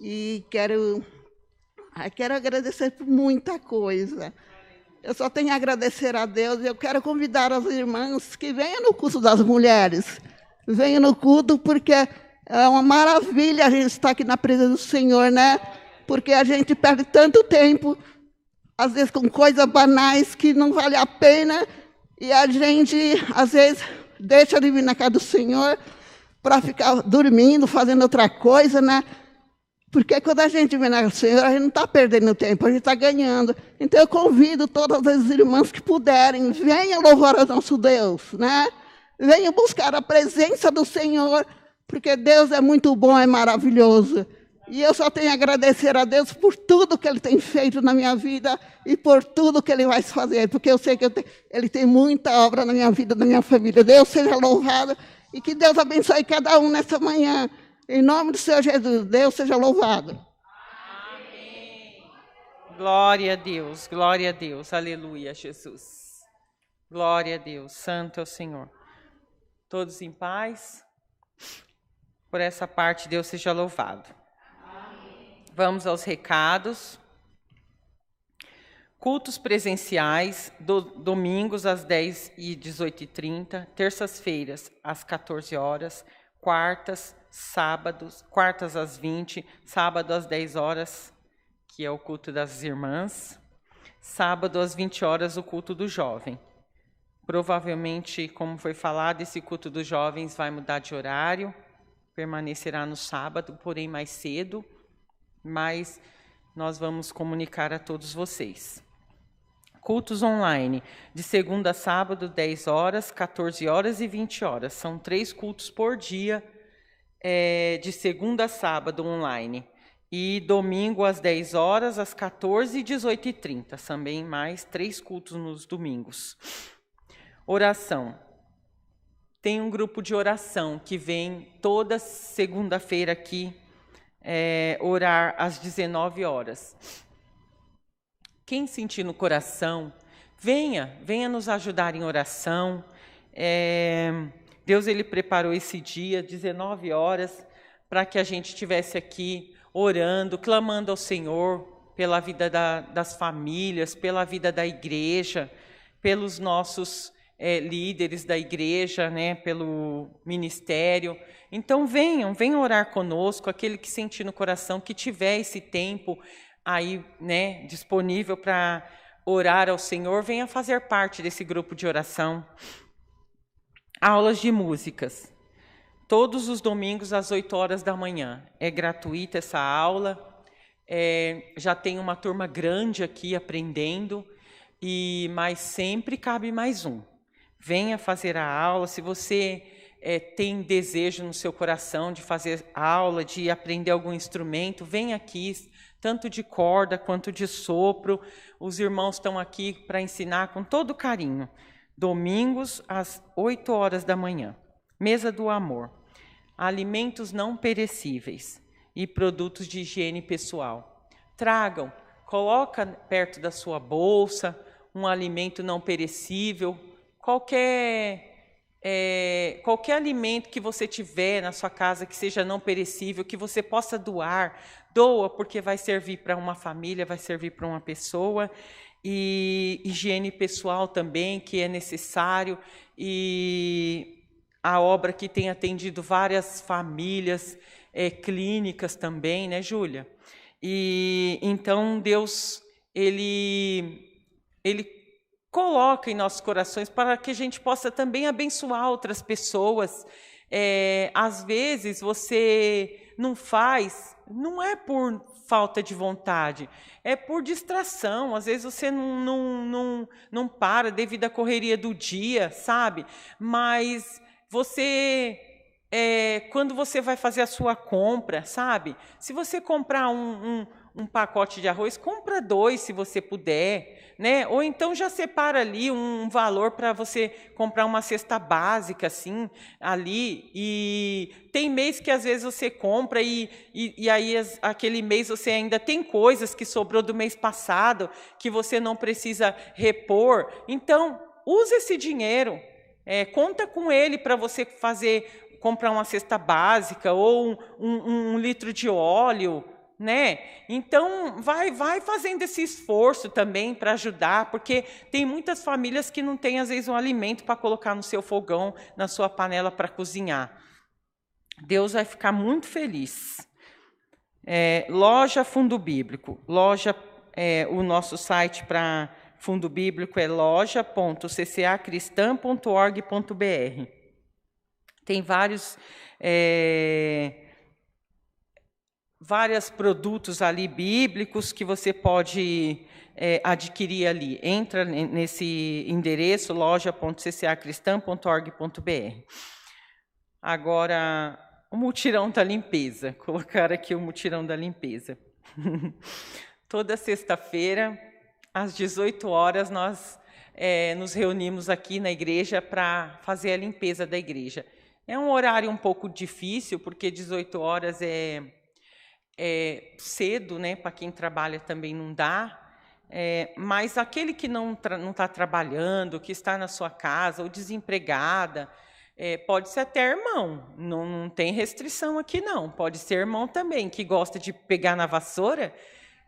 E quero agradecer por muita coisa. Eu só tenho a agradecer a Deus, e eu quero convidar as irmãs que venham no culto das mulheres. Venham no culto, porque é uma maravilha a gente estar aqui na presença do Senhor, né? Porque a gente perde tanto tempo, às vezes com coisas banais que não vale a pena, e a gente, às vezes, deixa de vir na casa do Senhor para ficar dormindo, fazendo outra coisa, né? Porque quando a gente vem na Senhor, a gente não está perdendo tempo, a gente está ganhando. Então, eu convido todas as irmãs que puderem, venham louvar o nosso Deus, né? Venham buscar a presença do Senhor, porque Deus é muito bom, é maravilhoso. E eu só tenho a agradecer a Deus por tudo que Ele tem feito na minha vida e por tudo que Ele vai fazer, porque eu sei que Ele tem muita obra na minha vida, na minha família. Deus seja louvado e que Deus abençoe cada um nessa manhã. Em nome do Senhor Jesus, Deus seja louvado. Amém. Glória a Deus, aleluia, Jesus. Glória a Deus, santo é o Senhor. Todos em paz? Por essa parte, Deus seja louvado. Amém. Vamos aos recados. Cultos presenciais, domingos às 10 e 18h30, terças-feiras às 14 horas, quartas às 20, sábado às 10 horas, que é o culto das irmãs, sábado às 20 horas, o culto do jovem. Provavelmente, como foi falado, esse culto dos jovens vai mudar de horário, permanecerá no sábado, porém mais cedo, mas nós vamos comunicar a todos vocês. Cultos online, de segunda a sábado, 10 horas, 14 horas e 20 horas. São 3 cultos por dia, de segunda a sábado online. E domingo às 10 horas, às 14 e 18h30. Também mais 3 cultos nos domingos. Oração. Tem um grupo de oração que vem toda segunda-feira aqui orar às 19 horas. Quem sentir no coração venha nos ajudar em oração. Deus, Ele preparou esse dia, 19 horas, para que a gente estivesse aqui orando, clamando ao Senhor pela vida das famílias, pela vida da igreja, pelos nossos líderes da igreja, né, pelo ministério. Então venham orar conosco, aquele que sentir no coração, que tiver esse tempo aí, né, disponível para orar ao Senhor, venha fazer parte desse grupo de oração. Aulas de músicas, todos os domingos às 8 horas da manhã. É gratuita essa aula, já tem uma turma grande aqui aprendendo, mas sempre cabe mais um. Venha fazer a aula. Se você tem desejo no seu coração de fazer aula, de aprender algum instrumento, venha aqui, tanto de corda quanto de sopro. Os irmãos estão aqui para ensinar com todo carinho. Domingos, às 8 horas da manhã. Mesa do Amor. Alimentos não perecíveis e produtos de higiene pessoal. Tragam, coloca perto da sua bolsa um alimento não perecível, qualquer alimento que você tiver na sua casa que seja não perecível, que você possa doar, doa, porque vai servir para uma família, vai servir para uma pessoa. E higiene pessoal também, que é necessário, e a obra que tem atendido várias famílias, clínicas também, né, Júlia? E então Deus, ele coloca em nossos corações para que a gente possa também abençoar outras pessoas. Às vezes você não faz, não é por falta de vontade, é por distração. Às vezes você não para devido à correria do dia, sabe? Mas você, quando você vai fazer a sua compra, sabe? Se você comprar um pacote de arroz, compra 2 se você puder, né? Ou então já separa ali um valor para você comprar uma cesta básica, assim, ali. E tem mês que às vezes você compra e aí aquele mês você ainda tem coisas que sobrou do mês passado que você não precisa repor. Então, use esse dinheiro, conta com ele para você comprar uma cesta básica ou um litro de óleo, né? Então, vai fazendo esse esforço também para ajudar, porque tem muitas famílias que não têm, às vezes, um alimento para colocar no seu fogão, na sua panela para cozinhar. Deus vai ficar muito feliz. Loja Fundo Bíblico. O nosso site para Fundo Bíblico é loja.ccacristã.org.br. Tem vários produtos ali bíblicos que você pode adquirir ali. Entra nesse endereço, loja.ccacristã.org.br. Agora, o mutirão da limpeza. Colocar aqui o mutirão da limpeza. Toda sexta-feira, às 18 horas, nós nos reunimos aqui na igreja para fazer a limpeza da igreja. É um horário um pouco difícil, porque 18 horas é cedo, né? Para quem trabalha também não dá. Mas aquele que não está trabalhando, que está na sua casa, ou desempregada, pode ser até irmão, não tem restrição aqui não, pode ser irmão também, que gosta de pegar na vassoura,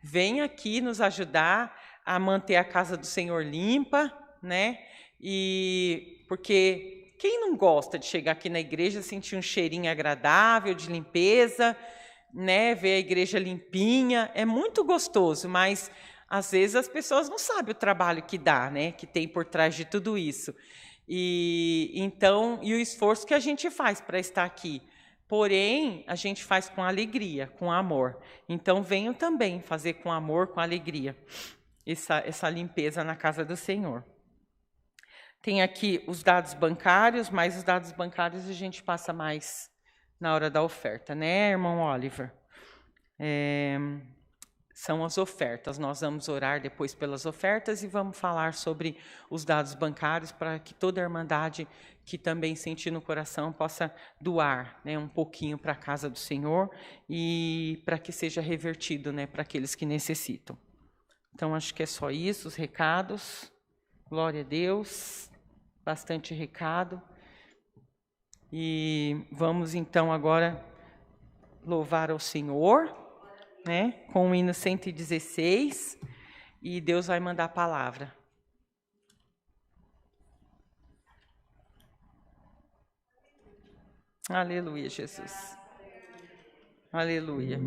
vem aqui nos ajudar a manter a casa do Senhor limpa, né? E porque quem não gosta de chegar aqui na igreja, sentir um cheirinho agradável de limpeza, né? Ver a igreja limpinha, é muito gostoso, mas às vezes as pessoas não sabem o trabalho que dá, né? Que tem por trás de tudo isso. E o esforço que a gente faz para estar aqui. Porém, a gente faz com alegria, com amor. Então, venham também fazer com amor, com alegria, essa limpeza na casa do Senhor. Tem aqui os dados bancários, mas os dados bancários a gente passa mais na hora da oferta, né, irmão Oliver? São as ofertas. Nós vamos orar depois pelas ofertas e vamos falar sobre os dados bancários para que toda a irmandade que também sentir no coração possa doar, né, um pouquinho para a casa do Senhor e para que seja revertido, né, para aqueles que necessitam. Então, acho que é só isso, os recados. Glória a Deus. Bastante recado. E vamos então agora louvar ao Senhor, né? Com o hino 116. E Deus vai mandar a palavra. Aleluia, Jesus. Aleluia.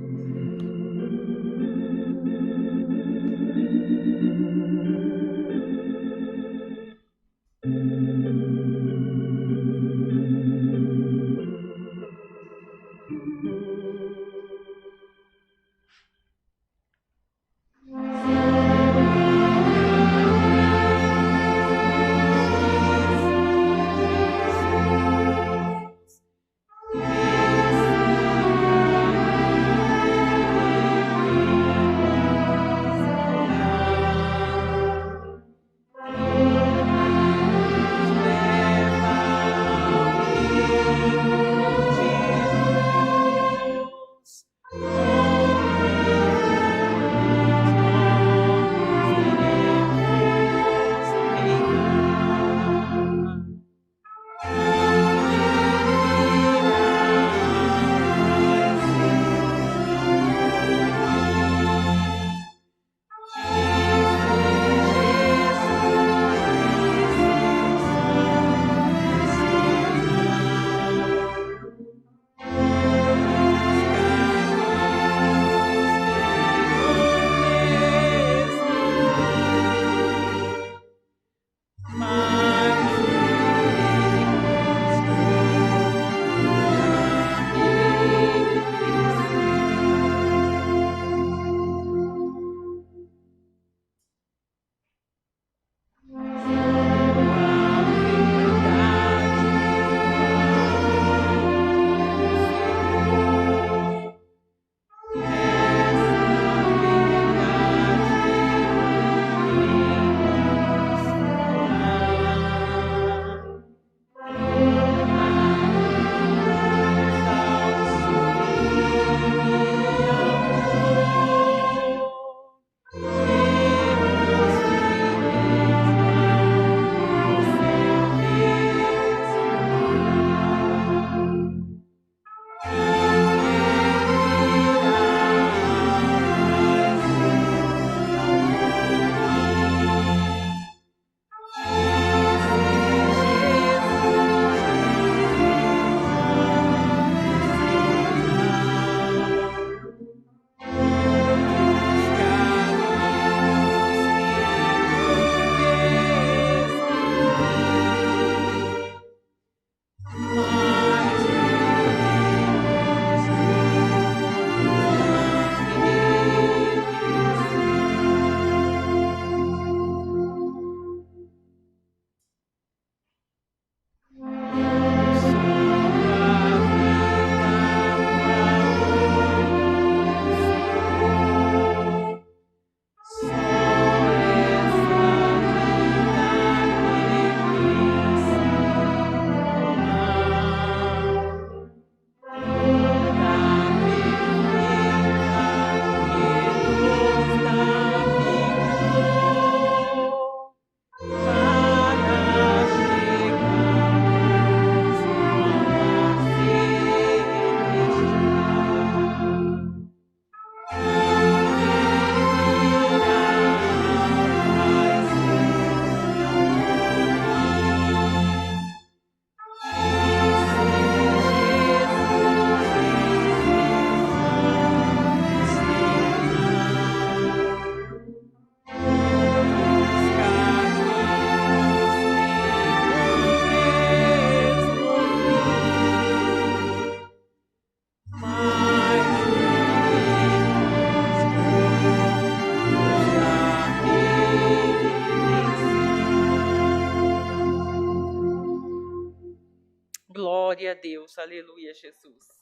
Glória a Deus, aleluia, Jesus.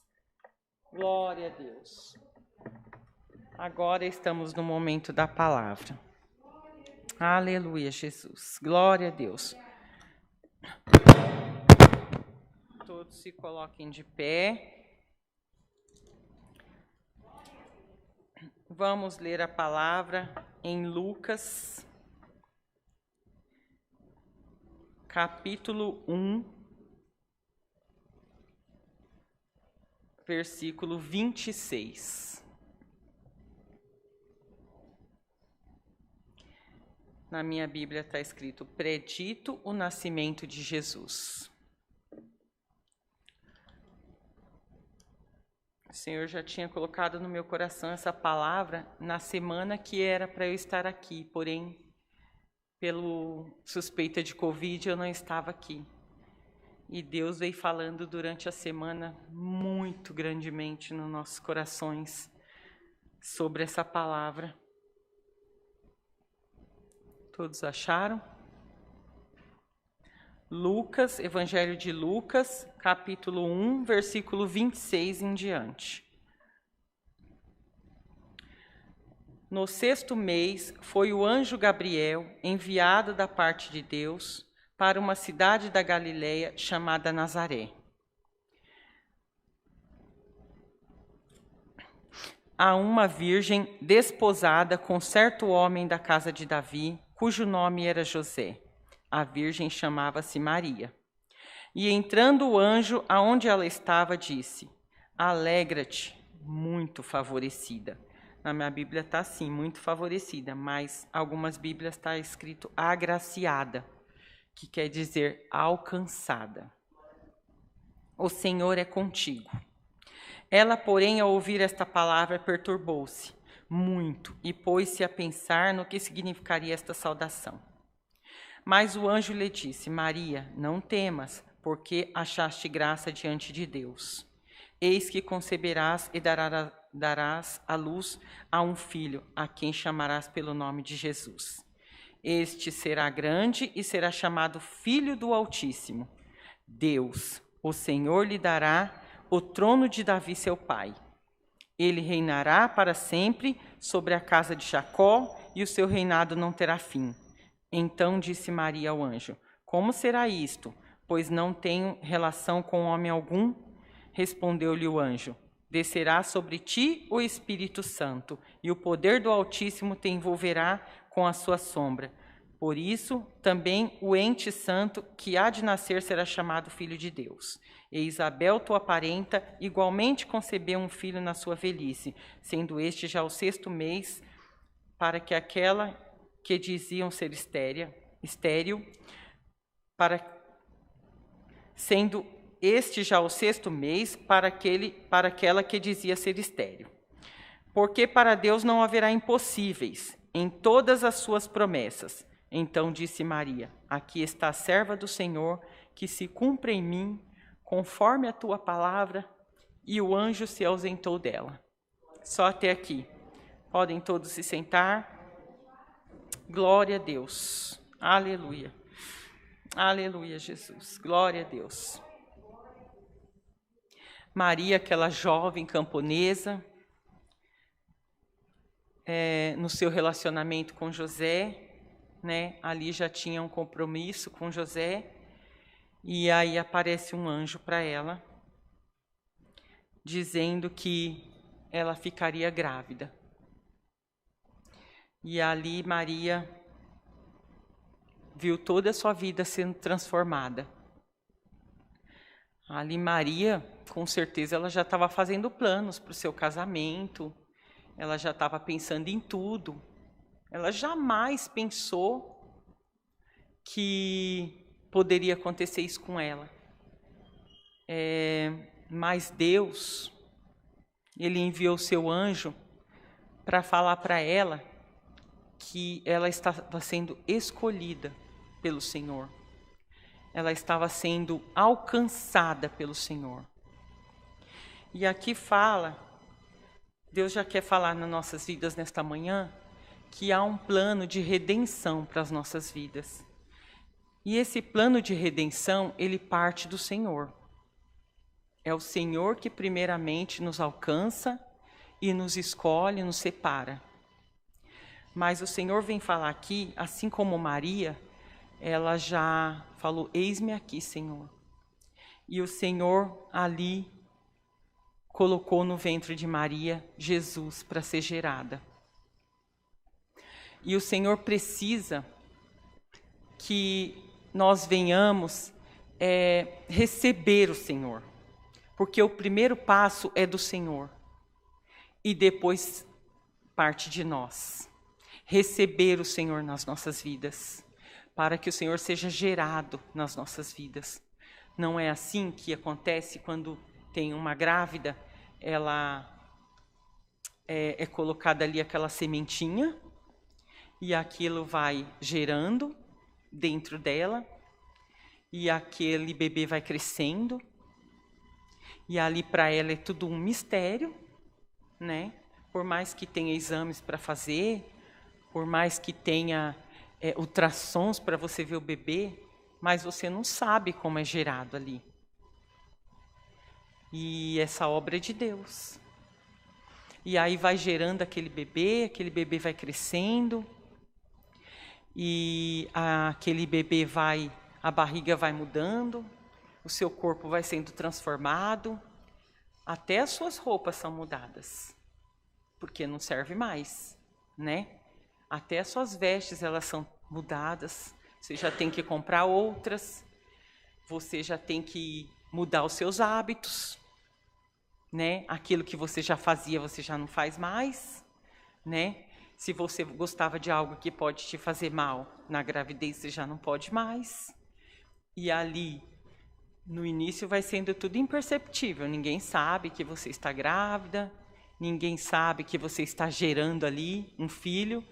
Glória a Deus. Agora estamos no momento da palavra. Aleluia, Jesus. Glória a Deus. Todos se coloquem de pé. Vamos ler a palavra em Lucas, capítulo 1, versículo 26. Na minha Bíblia está escrito: predito o nascimento de Jesus. O Senhor já tinha colocado no meu coração essa palavra na semana que era para eu estar aqui, porém, pelo suspeita de Covid, eu não estava aqui. E Deus veio falando durante a semana muito grandemente nos nossos corações sobre essa palavra. Todos acharam? Lucas, Evangelho de Lucas, capítulo 1, versículo 26 em diante. No 6º mês, foi o anjo Gabriel, enviado da parte de Deus, para uma cidade da Galileia chamada Nazaré. A uma virgem desposada com certo homem da casa de Davi, cujo nome era José. A virgem chamava-se Maria. E entrando o anjo aonde ela estava, disse: alegra-te, muito favorecida. Na minha Bíblia está assim, muito favorecida, mas algumas Bíblias está escrito agraciada, que quer dizer alcançada. O Senhor é contigo. Ela, porém, ao ouvir esta palavra, perturbou-se muito e pôs-se a pensar no que significaria esta saudação. Mas o anjo lhe disse: Maria, não temas, porque achaste graça diante de Deus. Eis que conceberás e darás à luz a um filho, a quem chamarás pelo nome de Jesus. Este será grande e será chamado Filho do Altíssimo. Deus, o Senhor, lhe dará o trono de Davi, seu pai. Ele reinará para sempre sobre a casa de Jacó, e o seu reinado não terá fim. Então disse Maria ao anjo: como será isto? Pois não tenho relação com homem algum. Respondeu-lhe o anjo: descerá sobre ti o Espírito Santo, e o poder do Altíssimo te envolverá com a sua sombra. Por isso, também o ente santo que há de nascer será chamado Filho de Deus. E Isabel, tua parenta, igualmente concebeu um filho na sua velhice, sendo este já o 6º mês, para que aquela que diziam ser estéril, sendo este já o 6º mês, para aquela que dizia ser estéril. Porque para Deus não haverá impossíveis em todas as suas promessas. Então disse Maria: aqui está a serva do Senhor, que se cumpra em mim, conforme a tua palavra. E o anjo se ausentou dela. Só até aqui. Podem todos se sentar. Glória a Deus. Aleluia. Aleluia, Jesus. Glória a Deus. Maria, aquela jovem camponesa, no seu relacionamento com José, né? Ali já tinha um compromisso com José, e aí aparece um anjo para ela, dizendo que ela ficaria grávida. E ali Maria viu toda a sua vida sendo transformada. Ali Maria, com certeza, ela já estava fazendo planos para o seu casamento, ela já estava pensando em tudo. Ela jamais pensou que poderia acontecer isso com ela. Mas Deus, Ele enviou o seu anjo para falar para ela que ela estava sendo escolhida pelo Senhor. Ela estava sendo alcançada pelo Senhor. E aqui fala, Deus já quer falar nas nossas vidas nesta manhã, que há um plano de redenção para as nossas vidas. E esse plano de redenção, ele parte do Senhor. É o Senhor que primeiramente nos alcança e nos escolhe, nos separa. Mas o Senhor vem falar aqui, assim como Maria, ela já falou: eis-me aqui, Senhor. E o Senhor ali colocou no ventre de Maria Jesus para ser gerada. E o Senhor precisa que nós venhamos receber o Senhor. Porque o primeiro passo é do Senhor. E depois parte de nós. Receber o Senhor nas nossas vidas. Para que o Senhor seja gerado nas nossas vidas. Não é assim que acontece quando tem uma grávida, ela é colocada ali aquela sementinha, e aquilo vai gerando dentro dela, e aquele bebê vai crescendo, e ali para ela é tudo um mistério, né? Por mais que tenha exames para fazer, por mais que tenha ultrassons para você ver o bebê, mas você não sabe como é gerado ali. E essa obra é de Deus. E aí vai gerando aquele bebê vai crescendo, e aquele bebê a barriga vai mudando, o seu corpo vai sendo transformado, até as suas roupas são mudadas, porque não serve mais, né? Até as suas vestes, elas são mudadas, você já tem que comprar outras, você já tem que mudar os seus hábitos, né? Aquilo que você já fazia, você já não faz mais, né? Se você gostava de algo que pode te fazer mal na gravidez, você já não pode mais. E ali, no início, vai sendo tudo imperceptível. Ninguém sabe que você está grávida, ninguém sabe que você está gerando ali um filho.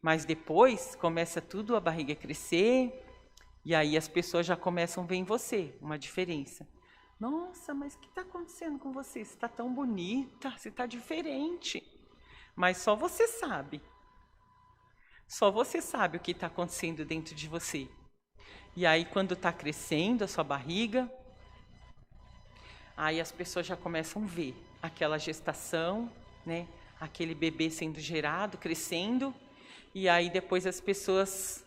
Mas depois começa tudo a barriga crescer, e aí as pessoas já começam a ver em você uma diferença. Nossa, mas o que está acontecendo com você? Você está tão bonita, você está diferente. Mas só você sabe. Só você sabe o que está acontecendo dentro de você. E aí, quando está crescendo a sua barriga, aí as pessoas já começam a ver aquela gestação, né? Aquele bebê sendo gerado, crescendo. E aí, depois as pessoas,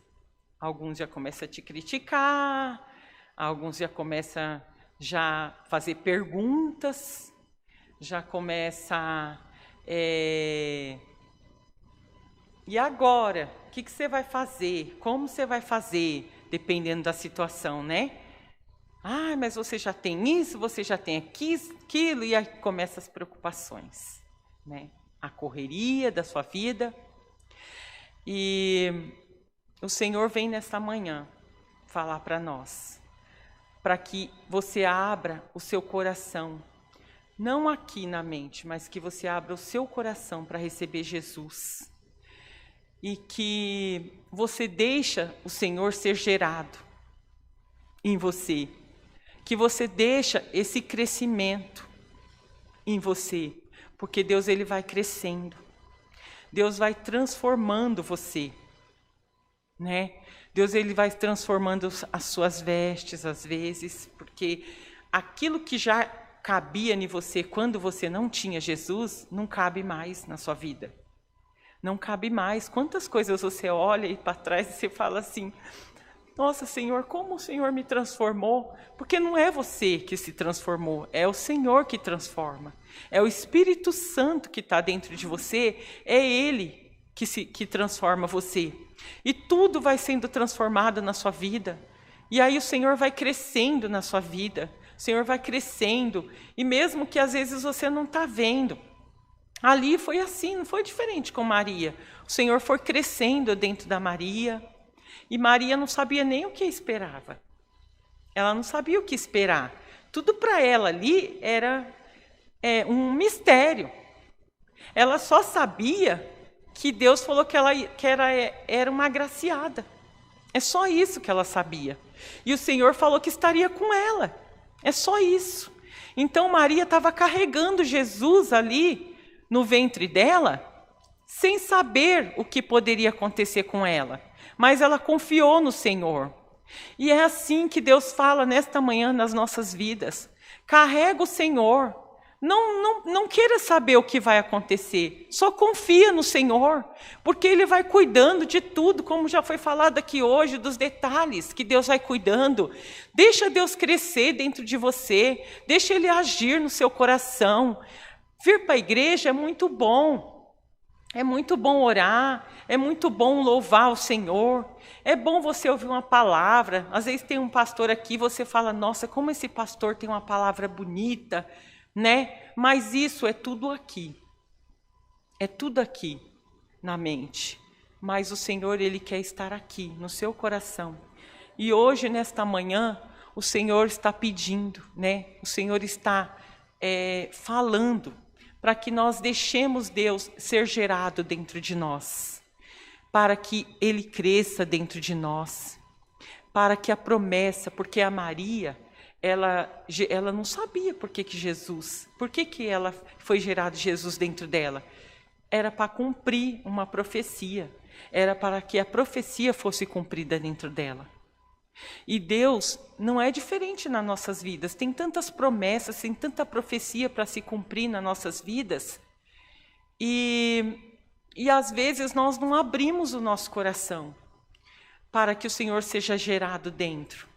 alguns já começam a te criticar, alguns já começam já fazer perguntas, já começa e agora? O que você vai fazer? Como você vai fazer? Dependendo da situação, né? Ah, mas você já tem isso, você já tem aquilo, e aí começam as preocupações, né? A correria da sua vida. E o Senhor vem nesta manhã falar para nós, para que você abra o seu coração, não aqui na mente, mas que você abra o seu coração para receber Jesus. E que você deixa o Senhor ser gerado em você. Que você deixa esse crescimento em você. Porque Deus, ele vai crescendo. Deus vai transformando você, né? Deus, ele vai transformando as suas vestes, às vezes, porque aquilo que já cabia em você quando você não tinha Jesus, não cabe mais na sua vida. Não cabe mais. Quantas coisas você olha e para trás e você fala assim, nossa, Senhor, como o Senhor me transformou? Porque não é você que se transformou, é o Senhor que transforma. É o Espírito Santo que está dentro de você, é Ele que transforma você. E tudo vai sendo transformado na sua vida. E aí o Senhor vai crescendo na sua vida. O Senhor vai crescendo. E mesmo que às vezes você não está vendo. Ali foi assim, não foi diferente com Maria. O Senhor foi crescendo dentro da Maria. E Maria não sabia nem o que esperava. Ela não sabia o que esperar. Tudo para ela ali era um mistério. Ela só sabia que Deus falou que ela era uma agraciada. É só isso que ela sabia. E o Senhor falou que estaria com ela. É só isso. Então Maria estava carregando Jesus ali no ventre dela, sem saber o que poderia acontecer com ela. Mas ela confiou no Senhor. E é assim que Deus fala nesta manhã nas nossas vidas. Carrega o Senhor. Não queira saber o que vai acontecer. Só confia no Senhor. Porque Ele vai cuidando de tudo, como já foi falado aqui hoje, dos detalhes que Deus vai cuidando. Deixa Deus crescer dentro de você. Deixa Ele agir no seu coração. Vir para a igreja é muito bom. É muito bom orar, é muito bom louvar o Senhor, é bom você ouvir uma palavra. Às vezes tem um pastor aqui, você fala, nossa, como esse pastor tem uma palavra bonita, né? Mas isso é tudo aqui. É tudo aqui na mente. Mas o Senhor, Ele quer estar aqui, no seu coração. E hoje, nesta manhã, o Senhor está pedindo, né? O Senhor está falando para que nós deixemos Deus ser gerado dentro de nós, para que Ele cresça dentro de nós, para que a promessa, porque a Maria, ela não sabia por que ela foi gerado Jesus dentro dela. Era para cumprir uma profecia, era para que a profecia fosse cumprida dentro dela. E Deus não é diferente nas nossas vidas. Tem tantas promessas, tem tanta profecia para se cumprir nas nossas vidas. E às vezes nós não abrimos o nosso coração para que o Senhor seja gerado dentro.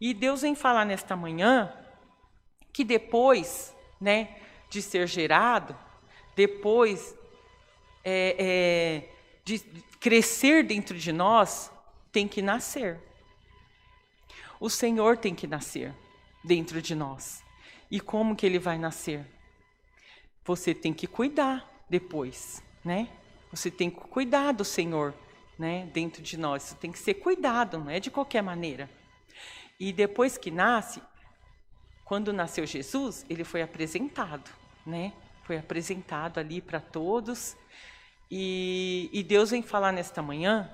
E Deus vem falar nesta manhã que depois, né, de ser gerado, depois de crescer dentro de nós, tem que nascer. O Senhor tem que nascer dentro de nós. E como que Ele vai nascer? Você tem que cuidar depois, né? Você tem que cuidar do Senhor, né? Dentro de nós. Isso tem que ser cuidado, não é de qualquer maneira. E depois que nasce, quando nasceu Jesus, Ele foi apresentado, né? Foi apresentado ali para todos. E Deus vem falar nesta manhã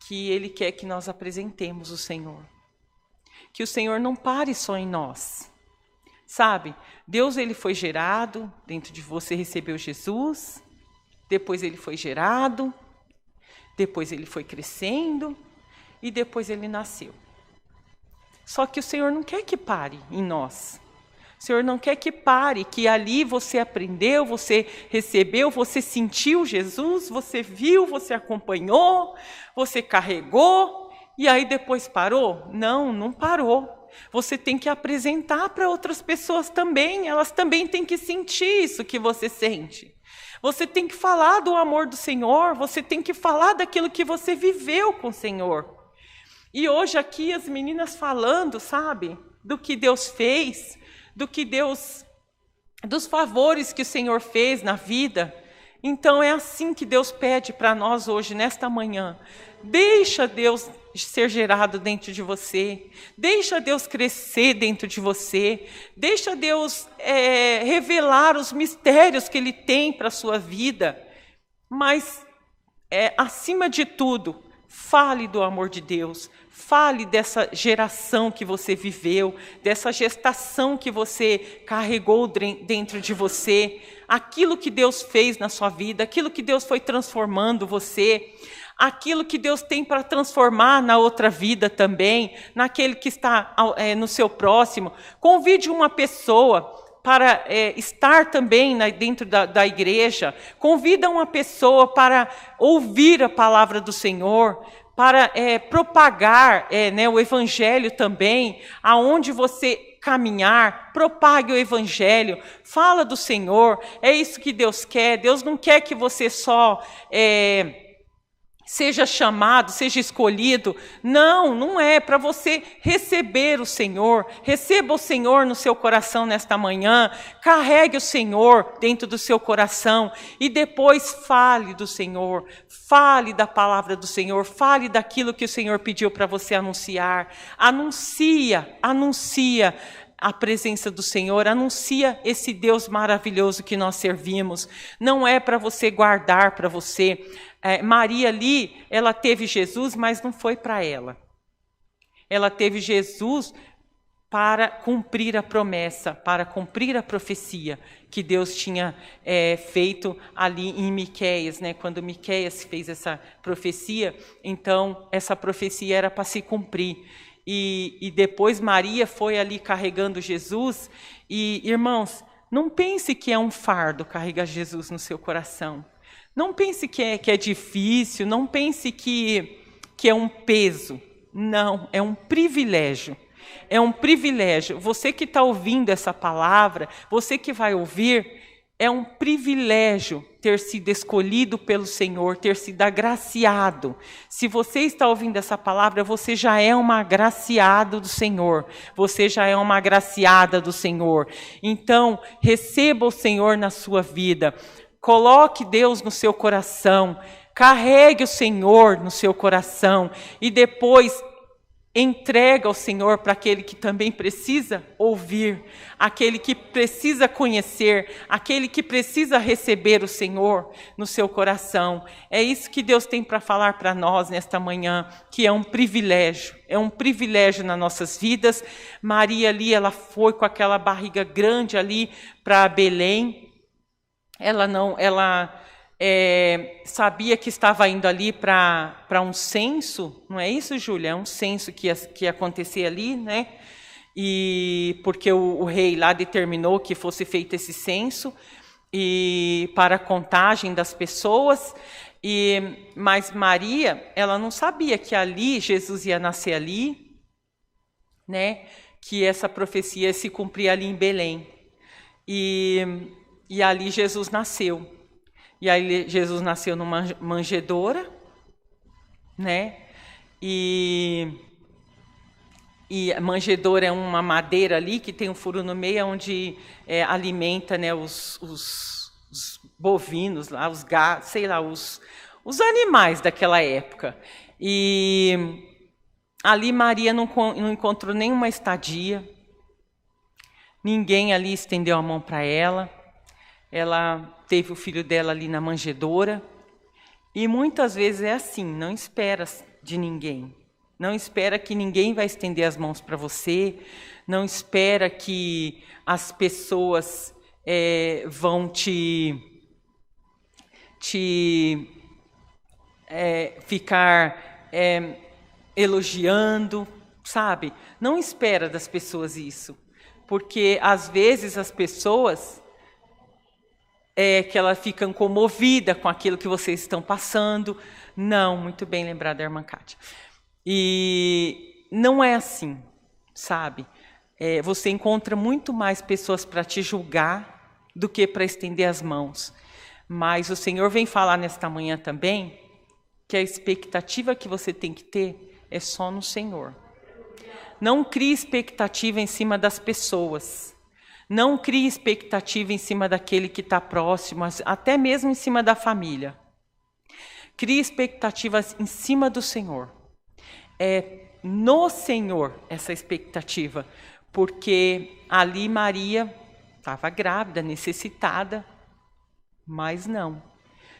que Ele quer que nós apresentemos o Senhor. Que o Senhor não pare só em nós, sabe? Deus, Ele foi gerado, dentro de você recebeu Jesus, depois Ele foi gerado, depois Ele foi crescendo e depois Ele nasceu. Só que o Senhor não quer que pare em nós. O Senhor não quer que pare, que ali você aprendeu, você recebeu, você sentiu Jesus, você viu, você acompanhou, você carregou, e aí depois parou? Não, não parou. Você tem que apresentar para outras pessoas também. Elas também têm que sentir isso que você sente. Você tem que falar do amor do Senhor. Você tem que falar daquilo que você viveu com o Senhor. E hoje aqui as meninas falando, sabe? Do que Deus fez, dos favores que o Senhor fez na vida. Então é assim que Deus pede para nós hoje, nesta manhã. Deixa Deus ser gerado dentro de você, deixa Deus crescer dentro de você, deixa Deus revelar os mistérios que Ele tem para a sua vida, mas acima de tudo, fale do amor de Deus, fale dessa geração que você viveu, dessa gestação que você carregou dentro de você, aquilo que Deus fez na sua vida, aquilo que Deus foi transformando você, aquilo que Deus tem para transformar na outra vida também, naquele que está no seu próximo. Convide uma pessoa para estar também dentro da igreja. Convida uma pessoa para ouvir a palavra do Senhor, para propagar o evangelho também, aonde você caminhar, propague o evangelho, fala do Senhor. É isso que Deus quer. Deus não quer que você só seja chamado, seja escolhido. Não, não é. Para você receber o Senhor, receba o Senhor no seu coração nesta manhã, carregue o Senhor dentro do seu coração e depois fale do Senhor, fale da palavra do Senhor, fale daquilo que o Senhor pediu para você anunciar. Anuncia a presença do Senhor, anuncia esse Deus maravilhoso que nós servimos. Não é para você guardar para você. Maria ali, ela teve Jesus, mas não foi para ela. Ela teve Jesus para cumprir a promessa, para cumprir a profecia que Deus tinha feito ali em Miqueias, né? Quando Miqueias fez essa profecia, então essa profecia era para se cumprir. E depois Maria foi ali carregando Jesus. E, irmãos, não pense que é um fardo carregar Jesus no seu coração. Não pense que é difícil, não pense que é um peso. Não, é um privilégio. É um privilégio. Você que está ouvindo essa palavra, você que vai ouvir, É um privilégio ter sido escolhido pelo Senhor, ter sido agraciado. Se você está ouvindo essa palavra, você já é uma agraciada do Senhor. Você já é uma agraciada do Senhor. Então, receba o Senhor na sua vida. Coloque Deus no seu coração. Carregue o Senhor no seu coração. E depois entrega ao Senhor para aquele que também precisa ouvir, aquele que precisa conhecer, aquele que precisa receber o Senhor no seu coração. É isso que Deus tem para falar para nós nesta manhã, que é um privilégio nas nossas vidas. Maria ali, ela foi com aquela barriga grande ali para Belém. Ela sabia que estava indo ali para um censo, não é isso, Júlia? É um censo que ia acontecer ali, né? E porque o rei lá determinou que fosse feito esse censo e para a contagem das pessoas. Mas Maria, ela não sabia que ali Jesus ia nascer ali, né? Que essa profecia ia se cumprir ali em Belém. E ali Jesus nasceu. E aí Jesus nasceu numa manjedoura, né? E a manjedoura é uma madeira ali que tem um furo no meio onde alimenta, né, os bovinos lá, os gatos, sei lá, os animais daquela época. E ali Maria não encontrou nenhuma estadia. Ninguém ali estendeu a mão para ela. Ela teve o filho dela ali na manjedoura. E muitas vezes é assim, não espera de ninguém. Não espera que ninguém vai estender as mãos para você. Não espera que as pessoas vão ficar elogiando, sabe? Não espera das pessoas isso. Porque às vezes as pessoas... que elas ficam comovidas com aquilo que vocês estão passando. Não, muito bem lembrada, irmã Kátia. E não é assim, sabe? Você encontra muito mais pessoas para te julgar do que para estender as mãos. Mas o Senhor vem falar nesta manhã também que a expectativa que você tem que ter é só no Senhor. Não crie expectativa em cima das pessoas. Não crie expectativa em cima daquele que está próximo, até mesmo em cima da família. Crie expectativas em cima do Senhor. É no Senhor essa expectativa, porque ali Maria estava grávida, necessitada, mas não.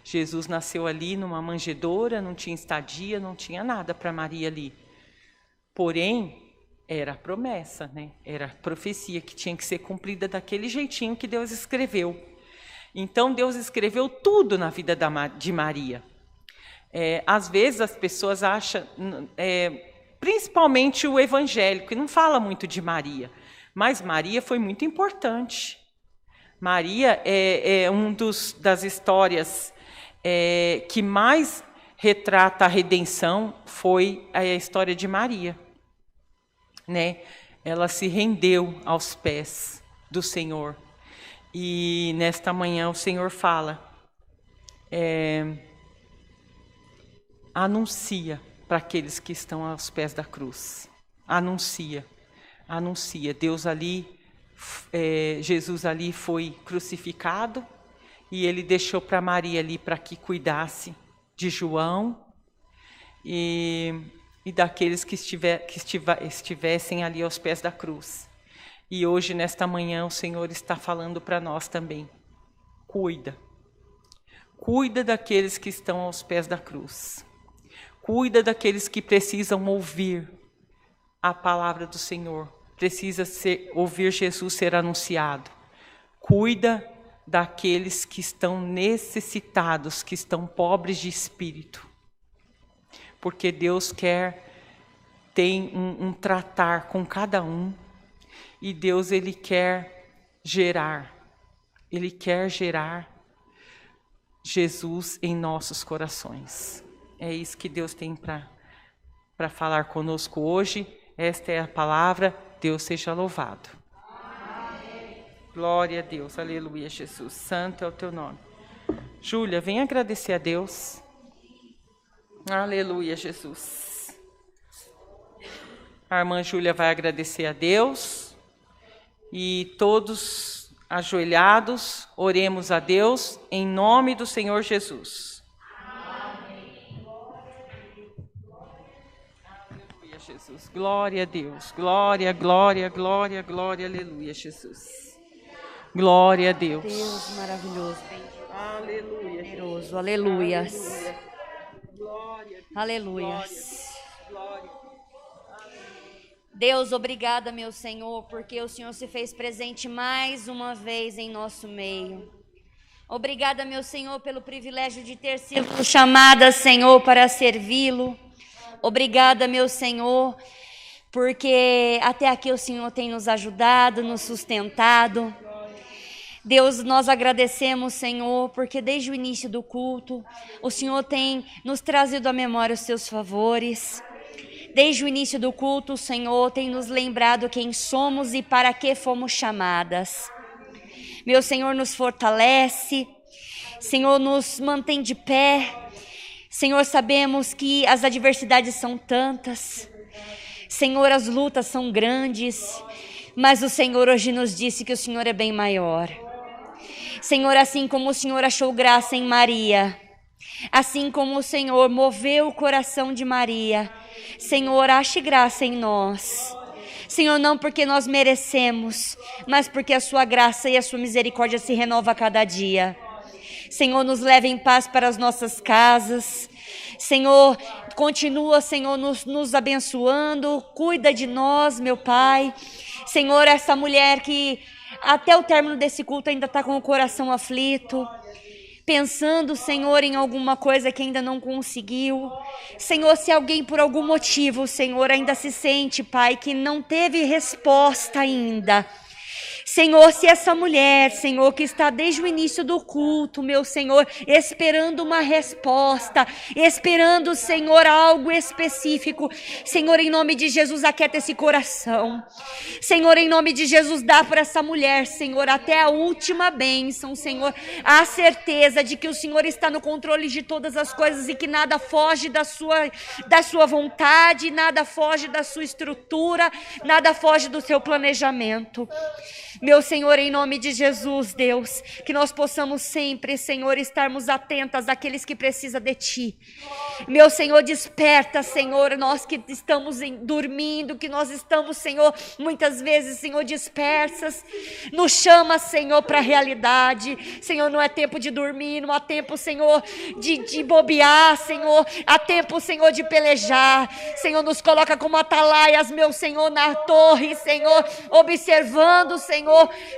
Jesus nasceu ali numa manjedoura, não tinha estadia, não tinha nada para Maria ali. Porém, era a promessa, né? Era a profecia que tinha que ser cumprida daquele jeitinho que Deus escreveu. Então, Deus escreveu tudo na vida de Maria. Às vezes as pessoas acham, principalmente o evangélico, que não fala muito de Maria, mas Maria foi muito importante. Maria é das histórias que mais retrata a redenção, foi a história de Maria. Né? Ela se rendeu aos pés do Senhor. E nesta manhã o Senhor fala, anuncia para aqueles que estão aos pés da cruz. Anuncia. Deus ali, Jesus ali foi crucificado e ele deixou para Maria ali para que cuidasse de João e daqueles que estivessem ali aos pés da cruz. E hoje, nesta manhã, o Senhor está falando para nós também. Cuida daqueles que estão aos pés da cruz. Cuida daqueles que precisam ouvir a palavra do Senhor. Precisa ouvir Jesus ser anunciado. Cuida daqueles que estão necessitados, que estão pobres de espírito. Porque Deus tem um tratar com cada um, e Deus ele quer gerar Jesus em nossos corações. É isso que Deus tem para falar conosco hoje. Esta é a palavra. Deus seja louvado. Amém. Glória a Deus. Aleluia, Jesus. Santo é o teu nome. Júlia, vem agradecer a Deus. Aleluia, Jesus. A irmã Júlia vai agradecer a Deus. E todos ajoelhados, oremos a Deus em nome do Senhor Jesus. Amém. Aleluia, Jesus. Glória a Deus. Glória, glória, glória, glória. Aleluia, Jesus. Glória a Deus. Deus maravilhoso. Aleluia. Poderoso. Aleluias. Aleluias. Deus, obrigada, meu Senhor, porque o Senhor se fez presente mais uma vez em nosso meio. Obrigada, meu Senhor, pelo privilégio de ter sido chamada, Senhor, para servi-lo. Obrigada, meu Senhor, porque até aqui o Senhor tem nos ajudado, nos sustentado. Deus, nós agradecemos, Senhor, porque desde o início do culto, o Senhor tem nos trazido à memória os seus favores. Desde o início do culto, o Senhor tem nos lembrado quem somos e para que fomos chamadas. Meu Senhor, nos fortalece, Senhor, nos mantém de pé. Senhor, sabemos que as adversidades são tantas. Senhor, as lutas são grandes, mas o Senhor hoje nos disse que o Senhor é bem maior. Senhor, assim como o Senhor achou graça em Maria, assim como o Senhor moveu o coração de Maria, Senhor, ache graça em nós. Senhor, não porque nós merecemos, mas porque a sua graça e a sua misericórdia se renova a cada dia. Senhor, nos leve em paz para as nossas casas. Senhor, continua, Senhor, nos abençoando. Cuida de nós, meu Pai. Senhor, essa mulher que até o término desse culto ainda está com o coração aflito, pensando, Senhor, em alguma coisa que ainda não conseguiu. Senhor, se alguém por algum motivo, Senhor, ainda se sente, Pai, que não teve resposta ainda. Senhor, se essa mulher, Senhor, que está desde o início do culto, meu Senhor, esperando uma resposta, esperando, Senhor, algo específico, Senhor, em nome de Jesus, aquieta esse coração. Senhor, em nome de Jesus, dá para essa mulher, Senhor, até a última bênção, Senhor, a certeza de que o Senhor está no controle de todas as coisas e que nada foge da sua vontade, nada foge da sua estrutura, nada foge do seu planejamento. Meu Senhor, em nome de Jesus, Deus, que nós possamos sempre, Senhor, estarmos atentas àqueles que precisam de Ti. Meu Senhor, desperta, Senhor, nós que estamos dormindo, que nós estamos, Senhor, muitas vezes, Senhor, dispersas. Nos chama, Senhor, para a realidade. Senhor, não é tempo de dormir, não há tempo, Senhor, de bobear, Senhor. Há tempo, Senhor, de pelejar. Senhor, nos coloca como atalaias, meu Senhor, na torre, Senhor, observando, Senhor,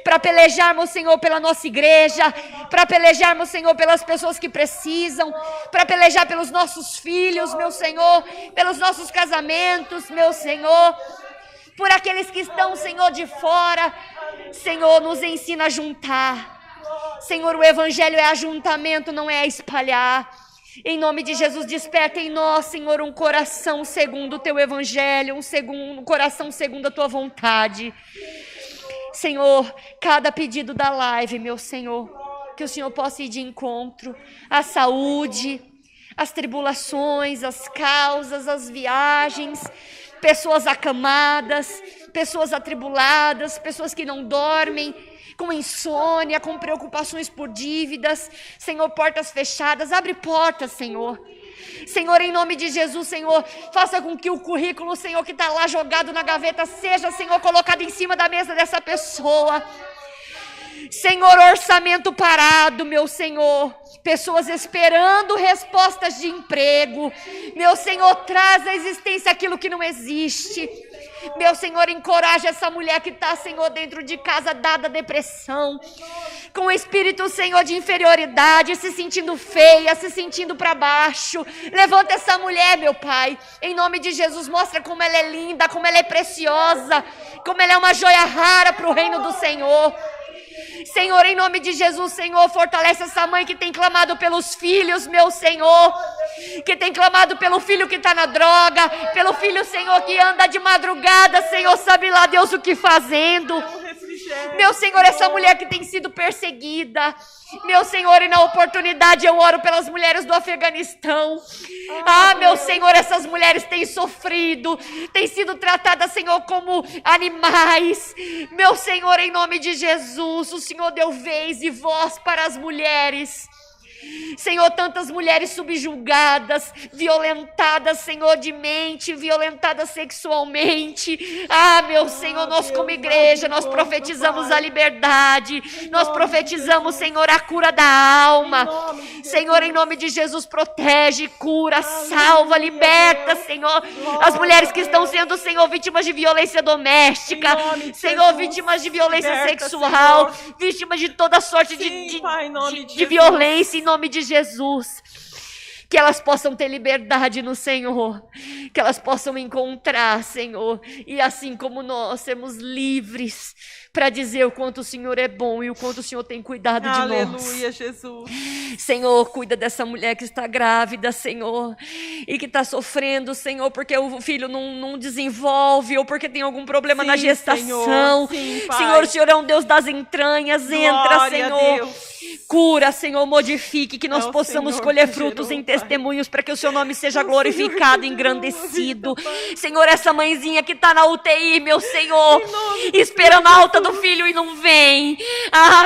para pelejarmos, Senhor, pela nossa igreja, para pelejarmos, Senhor, pelas pessoas que precisam, para pelejar pelos nossos filhos, meu Senhor, pelos nossos casamentos, meu Senhor, por aqueles que estão, Senhor, de fora. Senhor, nos ensina a juntar. Senhor, o evangelho é ajuntamento, não é espalhar. Em nome de Jesus, desperta em nós, Senhor, um coração segundo o Teu evangelho, um coração segundo a Tua vontade. Senhor, cada pedido da live, meu Senhor, que o Senhor possa ir de encontro à saúde, às tribulações, às causas, às viagens, pessoas acamadas, pessoas atribuladas, pessoas que não dormem, com insônia, com preocupações por dívidas. Senhor, portas fechadas, abre portas, Senhor. Senhor, em nome de Jesus, Senhor, faça com que o currículo, Senhor, que está lá jogado na gaveta, seja, Senhor, colocado em cima da mesa dessa pessoa. Senhor, orçamento parado, meu Senhor, pessoas esperando respostas de emprego. Meu Senhor, traz à existência aquilo que não existe. Meu Senhor, encoraja essa mulher que está, Senhor, dentro de casa, dada depressão, com o espírito, Senhor, de inferioridade, se sentindo feia, se sentindo para baixo. Levanta essa mulher, meu Pai, em nome de Jesus, mostra como ela é linda, como ela é preciosa, como ela é uma joia rara para o reino do Senhor. Senhor, em nome de Jesus, Senhor, fortalece essa mãe que tem clamado pelos filhos, meu Senhor, que tem clamado pelo filho que está na droga, pelo filho, Senhor, que anda de madrugada, Senhor, sabe lá Deus o que fazendo. Meu Senhor, essa mulher que tem sido perseguida. Meu Senhor, e na oportunidade eu oro pelas mulheres do Afeganistão. Meu Senhor, essas mulheres têm sofrido, têm sido tratadas, Senhor, como animais. Meu Senhor, em nome de Jesus, o Senhor deu vez e voz para as mulheres. Senhor, tantas mulheres subjugadas, violentadas, Senhor, de mente, violentadas sexualmente. Meu Senhor, nós como igreja, nós profetizamos a liberdade, nós profetizamos, Senhor, a cura da alma. Senhor, em nome de Jesus, protege, cura, salva, liberta, Senhor, as mulheres que estão sendo, Senhor, vítimas de violência doméstica, Senhor, vítimas de violência sexual, vítimas de toda sorte de violência, em nome de Jesus. Que elas possam ter liberdade no Senhor, que elas possam encontrar, Senhor, e assim como nós sermos livres para dizer o quanto o Senhor é bom e o quanto o Senhor tem cuidado de nós. Aleluia, Jesus. Senhor, cuida dessa mulher que está grávida, Senhor, e que está sofrendo, Senhor, porque o filho não desenvolve ou porque tem algum problema na gestação. Senhor, o Senhor é um Deus das entranhas. Entra, Senhor. Cura, Senhor, modifique, que nós possamos colher frutos em testemunhos para que o seu nome seja glorificado, engrandecido. Senhor, essa mãezinha que está na UTI, meu Senhor, esperando a alta do filho e não vem.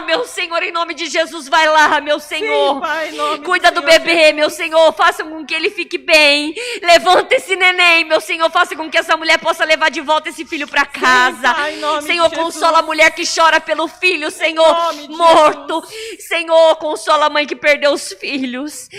Meu Senhor, em nome de Jesus, vai lá, meu Senhor. Cuida do bebê, meu Senhor, faça com que ele fique bem. Levanta esse neném, meu Senhor, faça com que essa mulher possa levar de volta esse filho para casa. Senhor, consola a mulher que chora pelo filho, Senhor, morto. Senhor, consola a mãe que perdeu os filhos.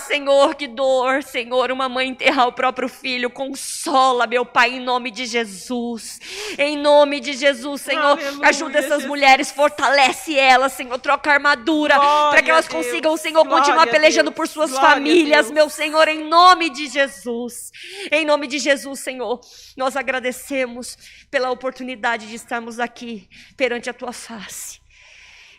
Senhor, que dor, Senhor, uma mãe enterrar o próprio filho. Consola, meu Pai, em nome de Jesus. Em nome de Jesus, Senhor, ajuda essas mulheres, fortalece elas, Senhor, troca a armadura para que elas consigam, Senhor, continuar pelejando por suas famílias, meu Senhor, em nome de Jesus. Em nome de Jesus, Senhor, nós agradecemos pela oportunidade de estarmos aqui perante a Tua face.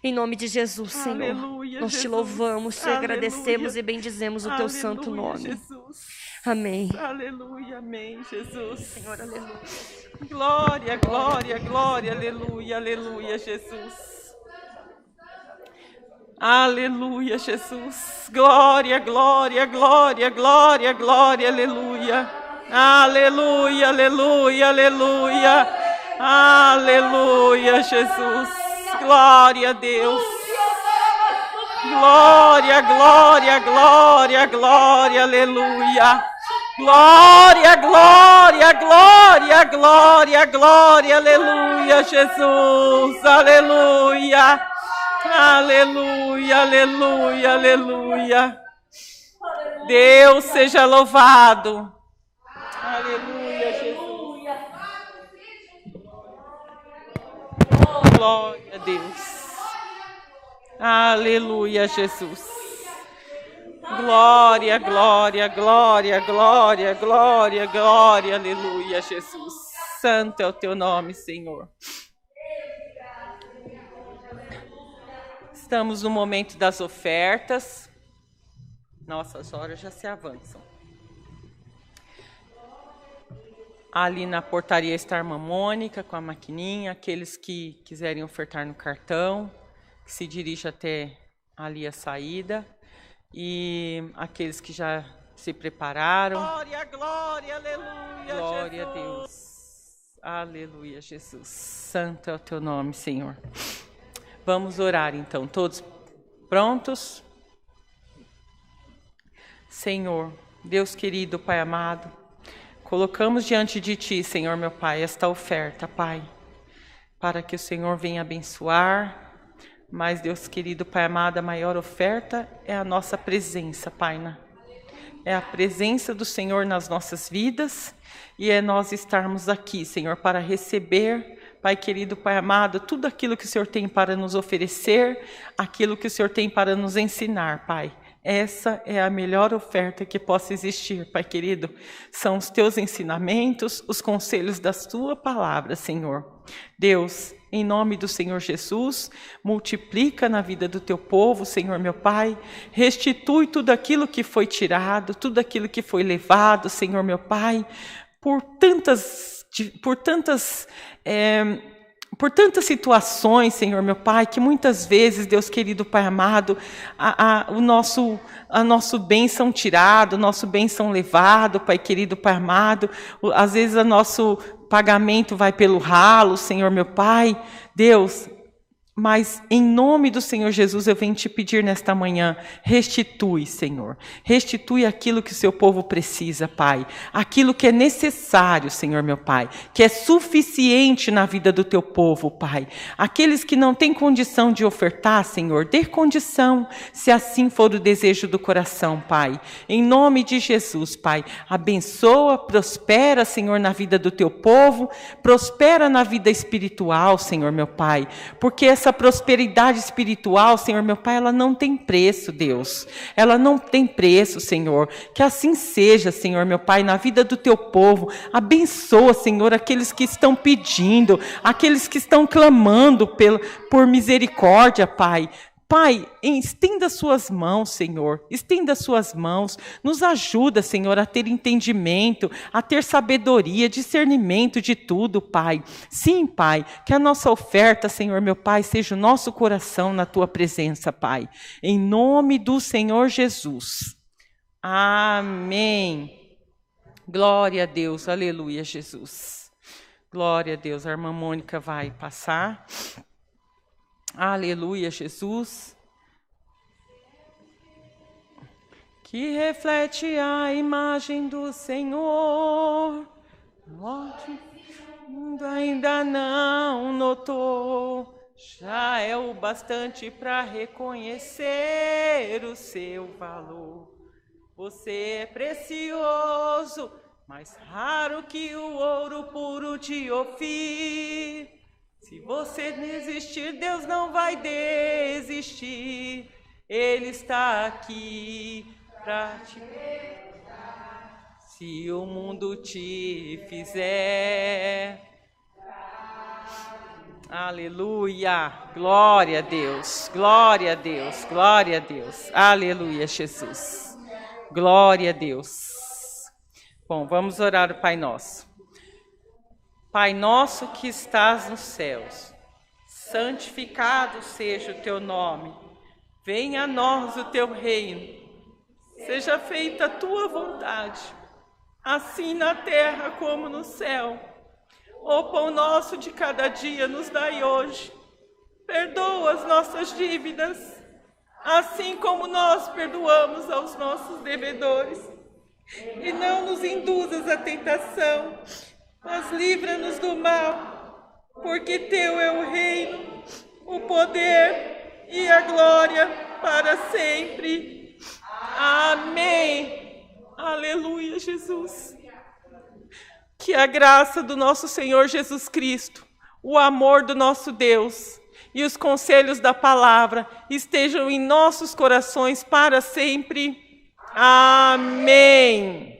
Em nome de Jesus, Senhor, nós te louvamos, te agradecemos e bendizemos o teu santo nome. Jesus. Amém. Aleluia, amém, Jesus. Senhor, aleluia. Glória, glória, glória, aleluia, aleluia, Jesus. Aleluia, Jesus. Glória, glória, glória, glória, glória, aleluia. Aleluia, aleluia, aleluia. Aleluia, Jesus. Glória a Deus. Glória, glória, glória, glória, aleluia. Glória, glória, glória, glória, glória, aleluia, Jesus. Aleluia. Aleluia, aleluia, aleluia. Deus seja louvado. Aleluia, Jesus. Glória a Deus. Aleluia, Jesus. Glória, glória, glória, glória, glória, glória, aleluia, Jesus. Santo é o teu nome, Senhor. Estamos no momento das ofertas. Nossa, as horas já se avançam. Ali na portaria está a irmã Mônica com a maquininha. Aqueles que quiserem ofertar no cartão, que se dirija até ali a saída. E aqueles que já se prepararam. Glória, glória, aleluia, glória Jesus. A Deus. Aleluia, Jesus. Santo é o teu nome, Senhor. Vamos orar então, todos prontos? Senhor, Deus querido, Pai amado, colocamos diante de Ti, Senhor meu Pai, esta oferta, Pai, para que o Senhor venha abençoar. Mas, Deus querido, Pai amado, a maior oferta é a nossa presença, Pai. É a presença do Senhor nas nossas vidas e é nós estarmos aqui, Senhor, para receber, Pai querido, Pai amado, tudo aquilo que o Senhor tem para nos oferecer, aquilo que o Senhor tem para nos ensinar, Pai. Essa é a melhor oferta que possa existir, Pai querido. São os Teus ensinamentos, os conselhos da Tua palavra, Senhor. Deus, em nome do Senhor Jesus, multiplica na vida do Teu povo, Senhor meu Pai. Restitui tudo aquilo que foi tirado, tudo aquilo que foi levado, Senhor meu Pai, por tantas por tantas situações, Senhor meu Pai, que muitas vezes, Deus querido Pai amado, o nosso bênção tirado, o nosso bênção levado, Pai querido Pai amado, às vezes o nosso pagamento vai pelo ralo, Senhor meu Pai, Deus. Mas, em nome do Senhor Jesus, eu venho te pedir nesta manhã, restitui, Senhor. Restitui aquilo que o seu povo precisa, Pai. Aquilo que é necessário, Senhor meu Pai. Que é suficiente na vida do teu povo, Pai. Aqueles que não têm condição de ofertar, Senhor, dê condição, se assim for o desejo do coração, Pai. Em nome de Jesus, Pai. Abençoa, prospera, Senhor, na vida do teu povo. Prospera na vida espiritual, Senhor meu Pai. Porque essa prosperidade espiritual, Senhor meu Pai, ela não tem preço, Deus. Ela não tem preço, Senhor. Que assim seja, Senhor meu Pai, na vida do teu povo. Abençoa, Senhor, aqueles que estão pedindo, aqueles que estão clamando por misericórdia, Pai. Pai, estenda suas mãos, Senhor, estenda suas mãos, nos ajuda, Senhor, a ter entendimento, a ter sabedoria, discernimento de tudo, Pai. Sim, Pai, que a nossa oferta, Senhor, meu Pai, seja o nosso coração na Tua presença, Pai. Em nome do Senhor Jesus. Amém. Glória a Deus, aleluia, Jesus. Glória a Deus, a irmã Mônica vai passar. Aleluia, Jesus. Que reflete a imagem do Senhor. O mundo ainda não notou. Já é o bastante para reconhecer o seu valor. Você é precioso, mais raro que o ouro puro de Ofir. Se você desistir, Deus não vai desistir. Ele está aqui para te perdoar. Se o mundo te fizer. Aleluia. Glória a Deus. Glória a Deus. Glória a Deus. Aleluia, Jesus. Glória a Deus. Bom, vamos orar o Pai Nosso. Pai nosso que estás nos céus, santificado seja o teu nome. Venha a nós o teu reino. Seja feita a tua vontade, assim na terra como no céu. O pão nosso de cada dia nos dai hoje. Perdoa as nossas dívidas, assim como nós perdoamos aos nossos devedores. E não nos induzas à tentação, mas livra-nos do mal, porque teu é o reino, o poder e a glória para sempre. Amém. Aleluia, Jesus. Que a graça do nosso Senhor Jesus Cristo, o amor do nosso Deus e os conselhos da palavra estejam em nossos corações para sempre. Amém.